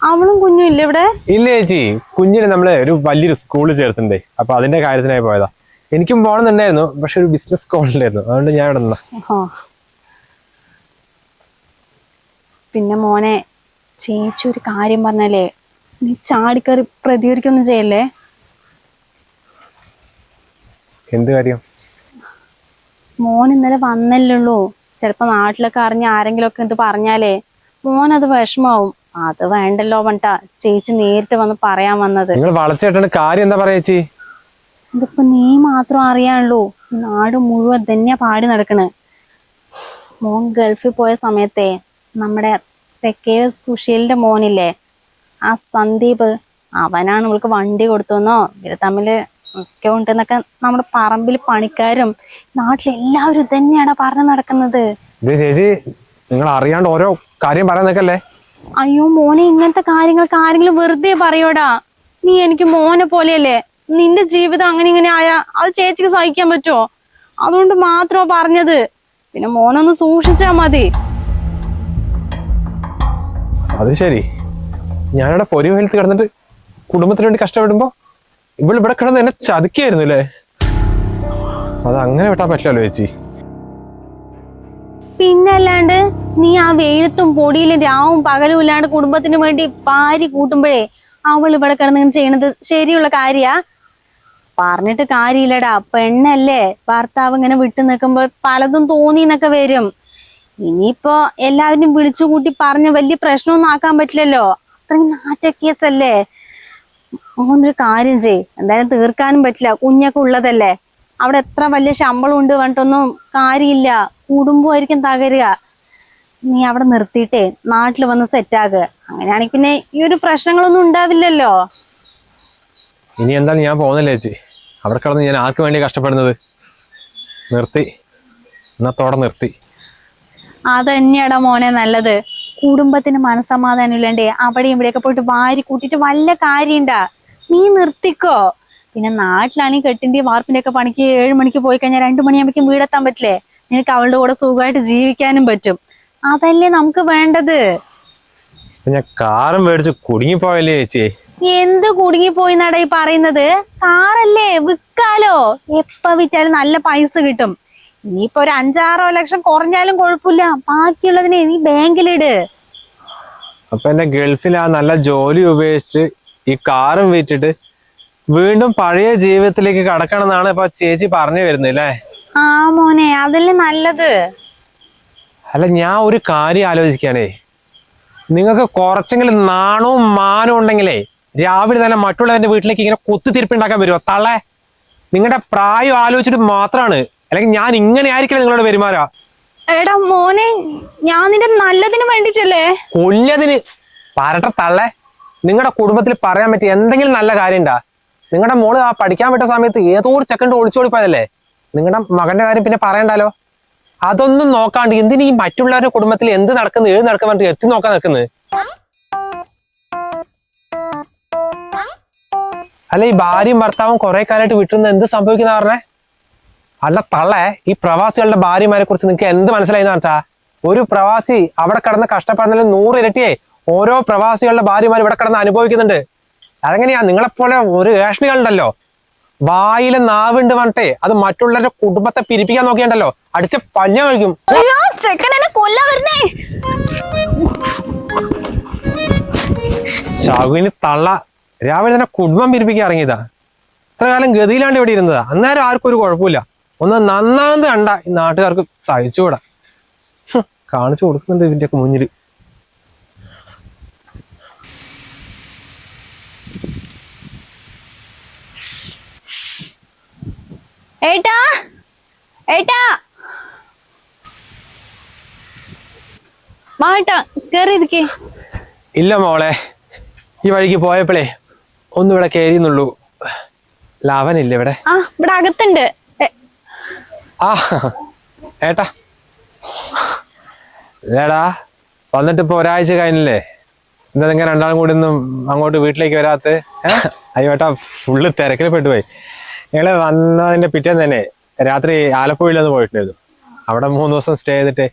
അവളും കുഞ്ഞും ഇല്ല ഇവിടെ? ഇല്ല ചേച്ചി, കുഞ്ഞിനെ നമ്മള് ഒരു വലിയൊരു സ്കൂളിൽ ചേർത്തിണ്ടേ, അപ്പൊ അതിന്റെ കാര്യത്തിനായി പോയതാ. എനിക്കും പോകണമെന്നുണ്ടായിരുന്നു, പക്ഷെ ഒരു ബിസിനസ് കോൾ ഉണ്ടായിരുന്നു, അതുകൊണ്ട് ഞാൻ ഇവിടെ നിന്നാ. പിന്നെ മോനെ, ചേച്ചി ഒരു കാര്യം പറഞ്ഞാലേ നീ ചാടിക്കറി പ്രതികരിക്കൊന്നും ചെയ്യല്ലേ. എന്ത് കാര്യം? മോൻ ഇന്നലെ വന്നല്ലുള്ളൂ. ചിലപ്പോ നാട്ടിലൊക്കെ അറിഞ്ഞ ആരെങ്കിലും ഒക്കെ ഇത് പറഞ്ഞാലേ മോനത് വിഷമാവും. അത് വേണ്ടല്ലോ പറഞ്ഞിട്ടാ ചേച്ചി നേരിട്ട് വന്ന് പറയാൻ വന്നത്. നിങ്ങൾ വളച്ചേട്ടന്റെ കാര്യം എന്താ പറയാ ചേച്ചി? ഇതിപ്പോ നീ മാത്രം അറിയാനുള്ളൂ, നാട് മുഴുവൻ തന്നെയാ പാടി നടക്കണ്. മോൻ ഗൾഫിൽ പോയ സമയത്തെ നമ്മുടെ തെക്കേ സുശീലിന്റെ മോനില്ലേ, ആ സന്ദീപ്, അവനാണ് ഇവൾക്ക് വണ്ടി കൊടുത്തുവന്നോ ഇവര് തമ്മില് ഒക്കെ ഉണ്ടെന്നൊക്കെ നമ്മുടെ പറമ്പിൽ പണിക്കാരും നാട്ടിലെല്ലാവരും തന്നെയാണ് പറഞ്ഞു നടക്കുന്നത്. ചേച്ചി നിങ്ങൾ അറിയാണ്ട് ഓരോ കാര്യം പറയാൻ നിൽക്കല്ലേ. അയ്യോ മോനെ, ഇങ്ങനത്തെ കാര്യങ്ങൾക്ക് ആരെങ്കിലും വെറുതെ പറയോടാ. നീ എനിക്ക് മോനെ പോലെയല്ലേ. നിന്റെ ജീവിതം അങ്ങനെ ഇങ്ങനെ ആയാ അത് ചേച്ചിക്ക് സഹിക്കാൻ പറ്റുമോ? അതുകൊണ്ട് മാത്രമാ പറഞ്ഞത്. പിന്നെ മോനൊന്ന് സൂക്ഷിച്ചാ മതി. അത് ശരി, ഞാനിവിടെ പൊരി വെയിലത്ത് കിടന്നിട്ട് കുടുംബത്തിന് വേണ്ടി കഷ്ടപ്പെടുമ്പോ ഇവിടെ കിടന്ന് എന്നെ ചതിക്കായിരുന്നു അല്ലേ? അത് അങ്ങനെ വിട്ടാൻ പറ്റില്ലല്ലോ ചേച്ചി. പിന്നെ അല്ലാണ്ട് നീ ആ വെയിലത്തും പൊടിയിലും രാവും പകലും ഇല്ലാണ്ട് കുടുംബത്തിന് വേണ്ടി പാരി കൂട്ടുമ്പോഴേ അവൾ ഇവിടെ കിടന്ന് ചെയ്യണത് ശരിയുള്ള കാര്യാ? പറഞ്ഞിട്ട് കാര്യമില്ലടാ. പെണ്ണല്ലേ, ഭർത്താവ് ഇങ്ങനെ വിട്ടു നിൽക്കുമ്പോ പലതും തോന്നിന്നൊക്കെ വരും. ഇനിയിപ്പോ എല്ലാവരും വിളിച്ചു കൂട്ടി പറഞ്ഞ് വലിയ പ്രശ്നമൊന്നും ആക്കാൻ പറ്റില്ലല്ലോ. അത്രയും നാറ്റ കേസല്ലേ. ഒരു കാര്യം ചെയ്, എന്തായാലും തീർക്കാനും പറ്റില്ല, കുഞ്ഞൊക്കെ ഉള്ളതല്ലേ. അവിടെ എത്ര വലിയ ശമ്പളം ഉണ്ട് പറഞ്ഞിട്ടൊന്നും കാര്യമില്ല. കുടുംബമായിരിക്കും തകരുക. നീ അവിടെ നിർത്തിയിട്ടേ നാട്ടിൽ വന്ന് സെറ്റാകുക. അങ്ങനെയാണെങ്കിൽ പിന്നെ ഈ ഒരു പ്രശ്നങ്ങളൊന്നും ഉണ്ടാവില്ലല്ലോ. ഇനി എന്തായാലും ഞാൻ പോകുന്നില്ല ചേച്ചി. അവിടെ കിടന്ന് ഞാൻ ആർക്ക് വേണ്ടി കഷ്ടപ്പെടുന്നത്? നിർത്തി, ഇന്നത്തോടെ നിർത്തി. അതന്നെയാടാ മോനെ നല്ലത്. കുടുംബത്തിന് മനസ്സമാധാനം ഇല്ലാണ്ടേ അവിടെ ഇവിടെയൊക്കെ പോയിട്ട് വാരി കൂട്ടിട്ട് വല്ല കാര്യണ്ടാ? നീ നിർത്തിക്കോ. പിന്നെ നാട്ടിലാണെങ്കിൽ കെട്ടിന്റെ വാർപ്പിന്റെ ഒക്കെ പണിക്ക് 7 മണിക്ക് പോയി കഴിഞ്ഞാൽ 2 മണിയാകുമ്പോഴേക്കും വീടെത്താൻ പറ്റില്ലേ? നിനക്ക് അവളുടെ കൂടെ സുഖമായിട്ട് ജീവിക്കാനും പറ്റും. അതല്ലേ നമുക്ക് വേണ്ടത്. ഞാൻ കാറും മേടിച്ച് കുടുങ്ങിപ്പോയല്ലേ ചേച്ചി? എന്ത് കുടുങ്ങിപ്പോയി നടാ ഈ പറയുന്നത്? കാറല്ലേ, വിൽക്കാലോ. എപ്പ വിറ്റാലും നല്ല പൈസ കിട്ടും. ഇനിയിപ്പോ ഒരു 5-6 ലക്ഷം കുറഞ്ഞാലും കുഴപ്പമില്ല. ബാക്കിയുള്ളതിനെ നീ ബാങ്കിലിട്. അപ്പൊ എന്റെ ഗൾഫിൽ ആ നല്ല ജോലി ഉപേക്ഷിച്ച് ഈ കാറും വിറ്റിട്ട് വീണ്ടും പഴയ ജീവിതത്തിലേക്ക് കടക്കണം എന്നാണ് ഇപ്പൊ ചേച്ചി പറഞ്ഞു വരുന്നത് അല്ലേ? ആ മോനെ, അതല്ലേ നല്ലത്. അല്ല, ഞാൻ ഒരു കാര്യം ആലോചിക്കുകയാണേ. നിങ്ങൾക്ക് കുറച്ചെങ്കിലും നാണവും മാനവും ഉണ്ടെങ്കിലേ രാവിലെ തന്നെ മറ്റുള്ളവരുടെ വീട്ടിലേക്ക് ഇങ്ങനെ കുത്തിത്തിരിപ്പുണ്ടാക്കാൻ വരുമോ തള്ളേ? നിങ്ങളുടെ പ്രായം ആലോചിച്ചിട്ട് മാത്രമാണ്, അല്ലെങ്കിൽ ഞാൻ ഇങ്ങനെ ആയിരിക്കില്ല നിങ്ങളോട് പെരുമാറാ. എടാ മോനെ, ഞാൻ നിന്റെ നല്ലതിന് വേണ്ടിട്ടല്ലേ. കൊല്ലതിന് പറട്ടെ തള്ളേ. നിങ്ങളുടെ കുടുംബത്തിൽ പറയാൻ പറ്റിയ എന്തെങ്കിലും നല്ല കാര്യം ഉണ്ടാ? നിങ്ങളുടെ മോള് ആ പഠിക്കാൻ വിട്ട സമയത്ത് ഏതോ ഒരു സെക്കൻഡ് ഒളിച്ചോടിപ്പോയതല്ലേ? നിങ്ങളുടെ മകന്റെ കാര്യം പിന്നെ പറയണ്ടല്ലോ. അതൊന്നും നോക്കാണ്ട് എന്തിനീ മറ്റുള്ളവരുടെ കുടുംബത്തിൽ എന്ത് നടക്കുന്നു ഏത് നടക്കുന്ന പറഞ്ഞിട്ട് എത്തി നോക്കാൻ നിൽക്കുന്നത്? അല്ല, ഈ ഭാര്യയും ഭർത്താവും കുറെ കാലമായിട്ട് വിട്ടുന്ന എന്ത് സംഭവിക്കുന്ന പറഞ്ഞേ? അല്ല തള്ളേ, ഈ പ്രവാസികളുടെ ഭാര്യമാരെ കുറിച്ച് നിങ്ങൾക്ക് എന്ത് മനസ്സിലായിന്ന് പറഞ്ഞാ? ഒരു പ്രവാസി അവിടെ കിടന്ന് കഷ്ടപ്പെടുന്നതിൽ 100 ഇരട്ടിയെ ഓരോ പ്രവാസികളുടെ ഭാര്യമാർ ഇവിടെ കിടന്ന് അനുഭവിക്കുന്നുണ്ട്. അതെങ്ങനെയാ? നിങ്ങളെപ്പോലെ ഒരു ഏഷണികളുണ്ടല്ലോ, വായിലെ നാവുണ്ട് പറഞ്ഞിട്ടേ അത് മറ്റുള്ളവരുടെ കുടുംബത്തെ പിരിപ്പിക്കാൻ നോക്കിയുണ്ടല്ലോ, അടിച്ച പഞ്ഞ കഴിക്കും. ശകുനി തള്ള രാവിലെ തന്നെ കുടുംബം പിരിപ്പിക്കാൻ ഇറങ്ങിയതാ. ഇത്ര കാലം ഗതിയിലാണ്ട് ഇവിടെ ഇരുന്നതാ. അന്നേരം ആർക്കും ഒരു കുഴപ്പമില്ല. ഒന്ന് നന്നാന്ന് കണ്ട ഈ നാട്ടുകാർക്ക് സഹിച്ചുകൂടാ. കാണിച്ചു കൊടുക്കുന്നുണ്ട് ഇതിന്റെയൊക്കെ മുന്നില്. ഏട്ടാ, ഏട്ടാ, വാട്ടാ കേറിയിരിക്കേ. ഇല്ല മോളെ, ഈ വഴിക്ക് പോയപ്പോഴേ ഒന്നും ഇവിടെ കയറിയെന്നുള്ളൂ. അവനില്ലേ ഇവിടെ? ആ ഇവിടെ അകത്തുണ്ട്. ആ ഏട്ടാ ഏടാ വന്നിട്ട് ഇപ്പൊ ഒരാഴ്ച കഴിഞ്ഞില്ലേ? എന്താ നിങ്ങൾ രണ്ടാളും കൂടി ഒന്നും അങ്ങോട്ട് വീട്ടിലേക്ക് വരാത്ത? അയ്യോ ഏട്ടാ ഫുള്ള് തിരക്കിൽ പെട്ടുപോയി. ഞങ്ങള് വന്നതിന്റെ പിറ്റേന്ന് തന്നെ രാത്രി ആലപ്പുഴയിലൊന്ന് പോയിട്ടുണ്ടായിരുന്നു. അവിടെ 3 ദിവസം സ്റ്റേ ചെയ്തിട്ട്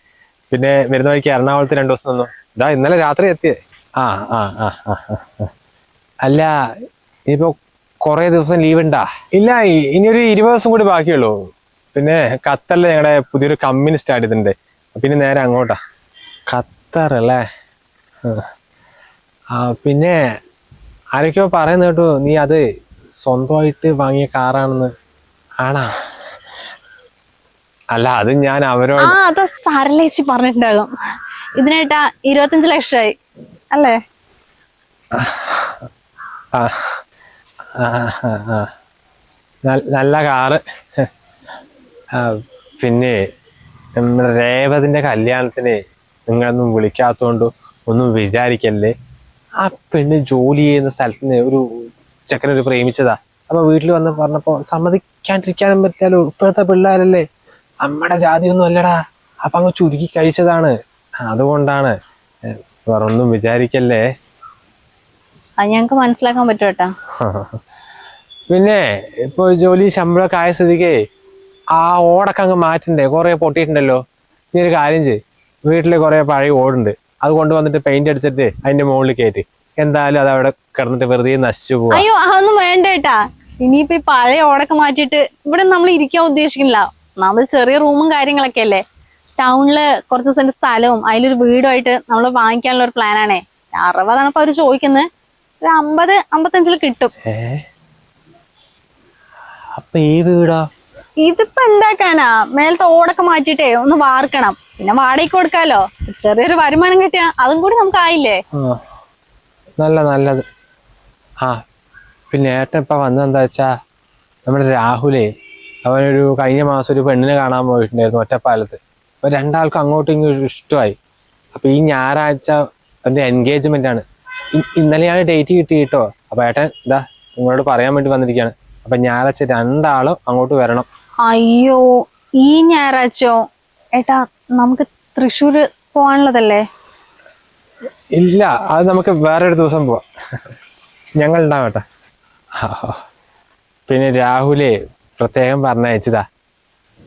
പിന്നെ വരുന്ന വഴിക്ക് എറണാകുളത്ത് 2 ദിവസം നിന്നു. ഇതാ ഇന്നലെ രാത്രി എത്തിയേ. ആ ആ ആ ആ അല്ല ഇനിയിപ്പോ കൊറേ ദിവസം ലീവ് ഉണ്ടാ? ഇല്ല, ഇനിയൊരു 20 ദിവസം കൂടി ബാക്കിയുള്ളൂ. പിന്നെ ഖത്തറിൽ ഞങ്ങളുടെ പുതിയൊരു കമ്പനി സ്റ്റാർട്ട് ചെയ്തിട്ടുണ്ട്. പിന്നെ നേരെ അങ്ങോട്ടാ. ഖത്തർ അല്ലേ? ആ പിന്നെ ആരൊക്കെയോ പറയുന്ന കേട്ടു നീ അത് സ്വന്തമായിട്ട് വാങ്ങിയ കാറാണെന്ന്. ആണാ? അല്ല അത് ഞാൻ അവരോട്. ആ അത് സാരല്ലേച്ചി പറഞ്ഞിട്ടുണ്ടാകും. ഇതിനേട്ടാ 25 ലക്ഷമായി അല്ലേ? ആ ആ ആ നല്ല കാറ്. പിന്നെ നമ്മുടെ രേവതിന്റെ കല്യാണത്തിന് നിങ്ങളൊന്നും വിളിക്കാത്തോണ്ട് ഒന്നും വിചാരിക്കല്ലേ. ആ പെണ്ണ് ജോലി ചെയ്യുന്ന സ്ഥലത്തിന് ഒരു ചെക്കനൊരു പ്രേമിച്ചതാ. അപ്പൊ വീട്ടിൽ വന്ന് പറഞ്ഞപ്പോ സമ്മതിക്കാണ്ടിരിക്കാനും പറ്റില്ലല്ലോ. ഇപ്പോഴത്തെ പിള്ളേരല്ലേ, നമ്മുടെ ജാതിയൊന്നും അല്ലടാ. അപ്പൊ അങ്ങ് ചുരുക്കി കഴിച്ചതാണ്. അതുകൊണ്ടാണ്. വേറെ ഒന്നും വിചാരിക്കല്ലേ. അത് ഞങ്ങക്ക് മനസ്സിലാക്കാൻ പറ്റും കേട്ടാ. പിന്നെ ഇപ്പൊ ജോലി ശമ്പളമൊക്കെ ആയ സ്ഥിതിക്ക് ആ ഓടൊക്കെ അങ്ങ് മാറ്റണ്ടേ? കുറെ പൊട്ടിയിട്ടുണ്ടല്ലോ. നീ ഒരു കാര്യം ചെയ്യ്, വീട്ടില് കുറെ പഴയ ഓടുണ്ട്, അത് കൊണ്ടുവന്നിട്ട് പെയിന്റ് അടിച്ചിട്ട് അതിന്റെ മുകളിൽ കയറ്റി. എന്തായാലും അത് അവിടെ കിടന്നിട്ട് വെറുതെ നശിച്ചു പോവാ. അയ്യോ അതൊന്നും വേണ്ട കേട്ടാ. ഇനിയിപ്പൊ ഈ പഴയ ഓടൊക്കെ മാറ്റിയിട്ട് ഇവിടെ നമ്മൾ ഇരിക്കാൻ ഉദ്ദേശിക്കുന്നില്ല. നമ്മൾ ചെറിയ റൂമും കാര്യങ്ങളൊക്കെ അല്ലേ. ടൗണില് കുറച്ച് സെന്റ് സ്ഥലവും അതിലൊരു വീടുമായിട്ട് നമ്മൾ വാങ്ങിക്കാനുള്ള ഒരു പ്ലാനാണേ. 60 ഇപ്പൊ അവര് ചോദിക്കുന്നത്. ഒരു 50-55 കിട്ടും. അപ്പൊ ഈ വീടാ? ഇതിപ്പോ എന്താക്കാനാ, മേലത്തെ ഓടൊക്കെ മാറ്റിയിട്ടേ ഒന്ന് വാർക്കണം. പിന്നെ വാടകയ്ക്ക് കൊടുക്കാലോ. ചെറിയൊരു വരുമാനം കിട്ടിയാ അതും കൂടി നമുക്ക് ആയില്ലേ. നല്ലത്. ആ പിന്നെ ഏട്ടൻ ഇപ്പൊ വന്നെന്താ വെച്ചാ, നമ്മുടെ രാഹുലേ അവനൊരു കഴിഞ്ഞ മാസം ഒരു പെണ്ണിനെ കാണാൻ പോയിട്ടുണ്ടായിരുന്നു ഒറ്റപ്പാലത്ത്. അപ്പൊ രണ്ടാൾക്കും അങ്ങോട്ടും ഇങ്ങോട്ടും ഇഷ്ടമായി. അപ്പൊ ഈ ഞായറാഴ്ച അവന്റെ എൻഗേജ്മെന്റ് ആണ്. ഇന്നലെയാണ് ഡേറ്റ് കിട്ടി കേട്ടോ. അപ്പൊ ഏട്ടൻ ഇതാ നിങ്ങളോട് പറയാൻ വേണ്ടി വന്നിരിക്കുകയാണ്. അപ്പൊ ഞായറാഴ്ച രണ്ടാളും അങ്ങോട്ട് വരണം. അയ്യോ ഈ ഞായറാഴ്ചയോ? ഏട്ടാ നമുക്ക് തൃശ്ശൂര് പോവാനുള്ളതല്ലേ? ഇല്ല, അത് നമുക്ക് വേറൊരു ദിവസം പോവാം. ഞങ്ങൾ ഉണ്ടാവും കേട്ടോ. പിന്നെ രാഹുലേ പ്രത്യേകം പറഞ്ഞയച്ചതാ.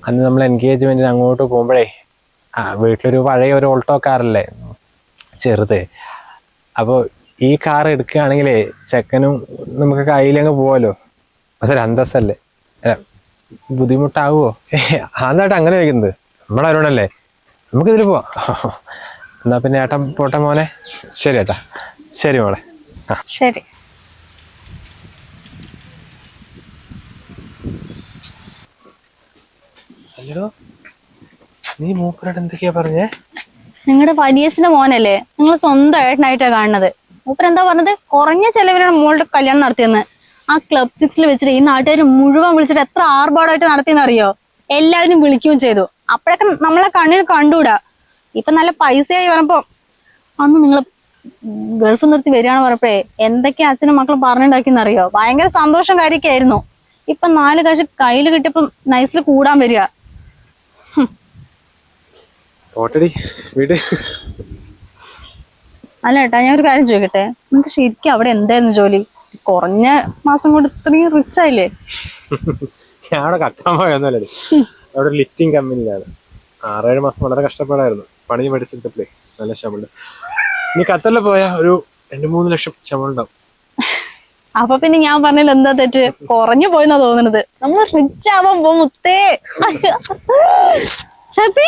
അന്ന് നമ്മൾ എൻഗേജ്മെന്റിന് അങ്ങോട്ട് പോകുമ്പോഴേ വീട്ടിലൊരു പഴയ ഒരു ഓൾട്ടോ കാറല്ലേ ചെറുത്. അപ്പോൾ ഈ കാർ എടുക്കുകയാണെങ്കിലേ ചെക്കനും നമുക്ക് കയ്യിലങ്ങ് പോവാലോ. അതൊരു അന്തസ്സല്ലേ. ബുദ്ധിമുട്ടാവുമോ? അതായിട്ട് അങ്ങനെ വയ്ക്കുന്നത്. നമ്മളവരോടല്ലേ, നമുക്കിതിൽ പോവാം. എന്നാ പിന്നെ ഏട്ടൻ പോട്ടെ മോനെ. ശരി ഏട്ടാ. ശരി മോളെ. ശരി. അല്ലടോ, നീ മൂപ്പരോട് എന്തൊക്കെയാ പറഞ്ഞേ? നിങ്ങളുടെ വലിയച്ഛന്റെ മോനല്ലേ, നിങ്ങൾ സ്വന്തം ഏട്ടനായിട്ടാ കാണുന്നത്. മൂപ്പരെന്താ പറഞ്ഞത്? കുറഞ്ഞ ചെലവിലാണ് മോളുടെ കല്യാണം നടത്തിയെന്ന്. ആ ക്ലബ് 6 വെച്ചിട്ട് ഈ നാട്ടുകാർ മുഴുവൻ വിളിച്ചിട്ട് എത്ര ആർഭാടമായിട്ട് നടത്തിയെന്ന് അറിയോ? എല്ലാവരും വിളിക്കുകയും ചെയ്തു. അപ്പോഴൊക്കെ നമ്മളെ കണ്ണിൽ കണ്ടുകൂടാ. ഇപ്പൊ നല്ല പൈസയായി പറഞ്ഞപ്പോ അന്ന് നിങ്ങൾ ഗൾഫ് നിർത്തി വരികയാണെന്ന് പറഞ്ഞപ്പോഴേ എന്തൊക്കെയാ അച്ഛനും മക്കളും പറഞ്ഞുണ്ടാക്കിയെന്നറിയോ? ഭയങ്കര സന്തോഷം കാര്യമൊക്കെ ആയിരുന്നു. ഇപ്പൊ 4 കാശ് കയ്യിൽ കിട്ടിയപ്പം നൈസിൽ കൂടാൻ വരിക. അല്ല ഏട്ടാ, ഞാൻ ഒരു കാര്യം ചോദിക്കട്ടെ, നിങ്ങക്ക് ശരിക്കും അവിടെ എന്തായിരുന്നു ജോലി? കുറഞ്ഞ മാസം കൊണ്ട് ഇത്രയും റിച്ച് ആയില്ലേ? ഞാൻ അവിടെ കട്ടാൻ പോയൊന്നുമല്ലേ. അവിടെ ലിഫ്റ്റിംഗ് കമ്പനിയിലാണ്. 6-7 മാസം വളരെ കഷ്ടപ്പാടായിരുന്നു. പണി പഠിച്ചെടുത്തപ്പോഴേ നല്ല ശമ്പളം. നീ ഖത്തറിൽ പോയാ ഒരു 2-3 ലക്ഷം ശമ്പളം ഉണ്ടാവും. അപ്പൊ പിന്നെ ഞാൻ പറഞ്ഞതിൽ എന്താ തെറ്റ്? കുറഞ്ഞു പോയെന്നാ തോന്നുന്നത്. നമ്മൾ റിച്ച് ആവാൻ പോകും മുത്തേ. ഹാപ്പി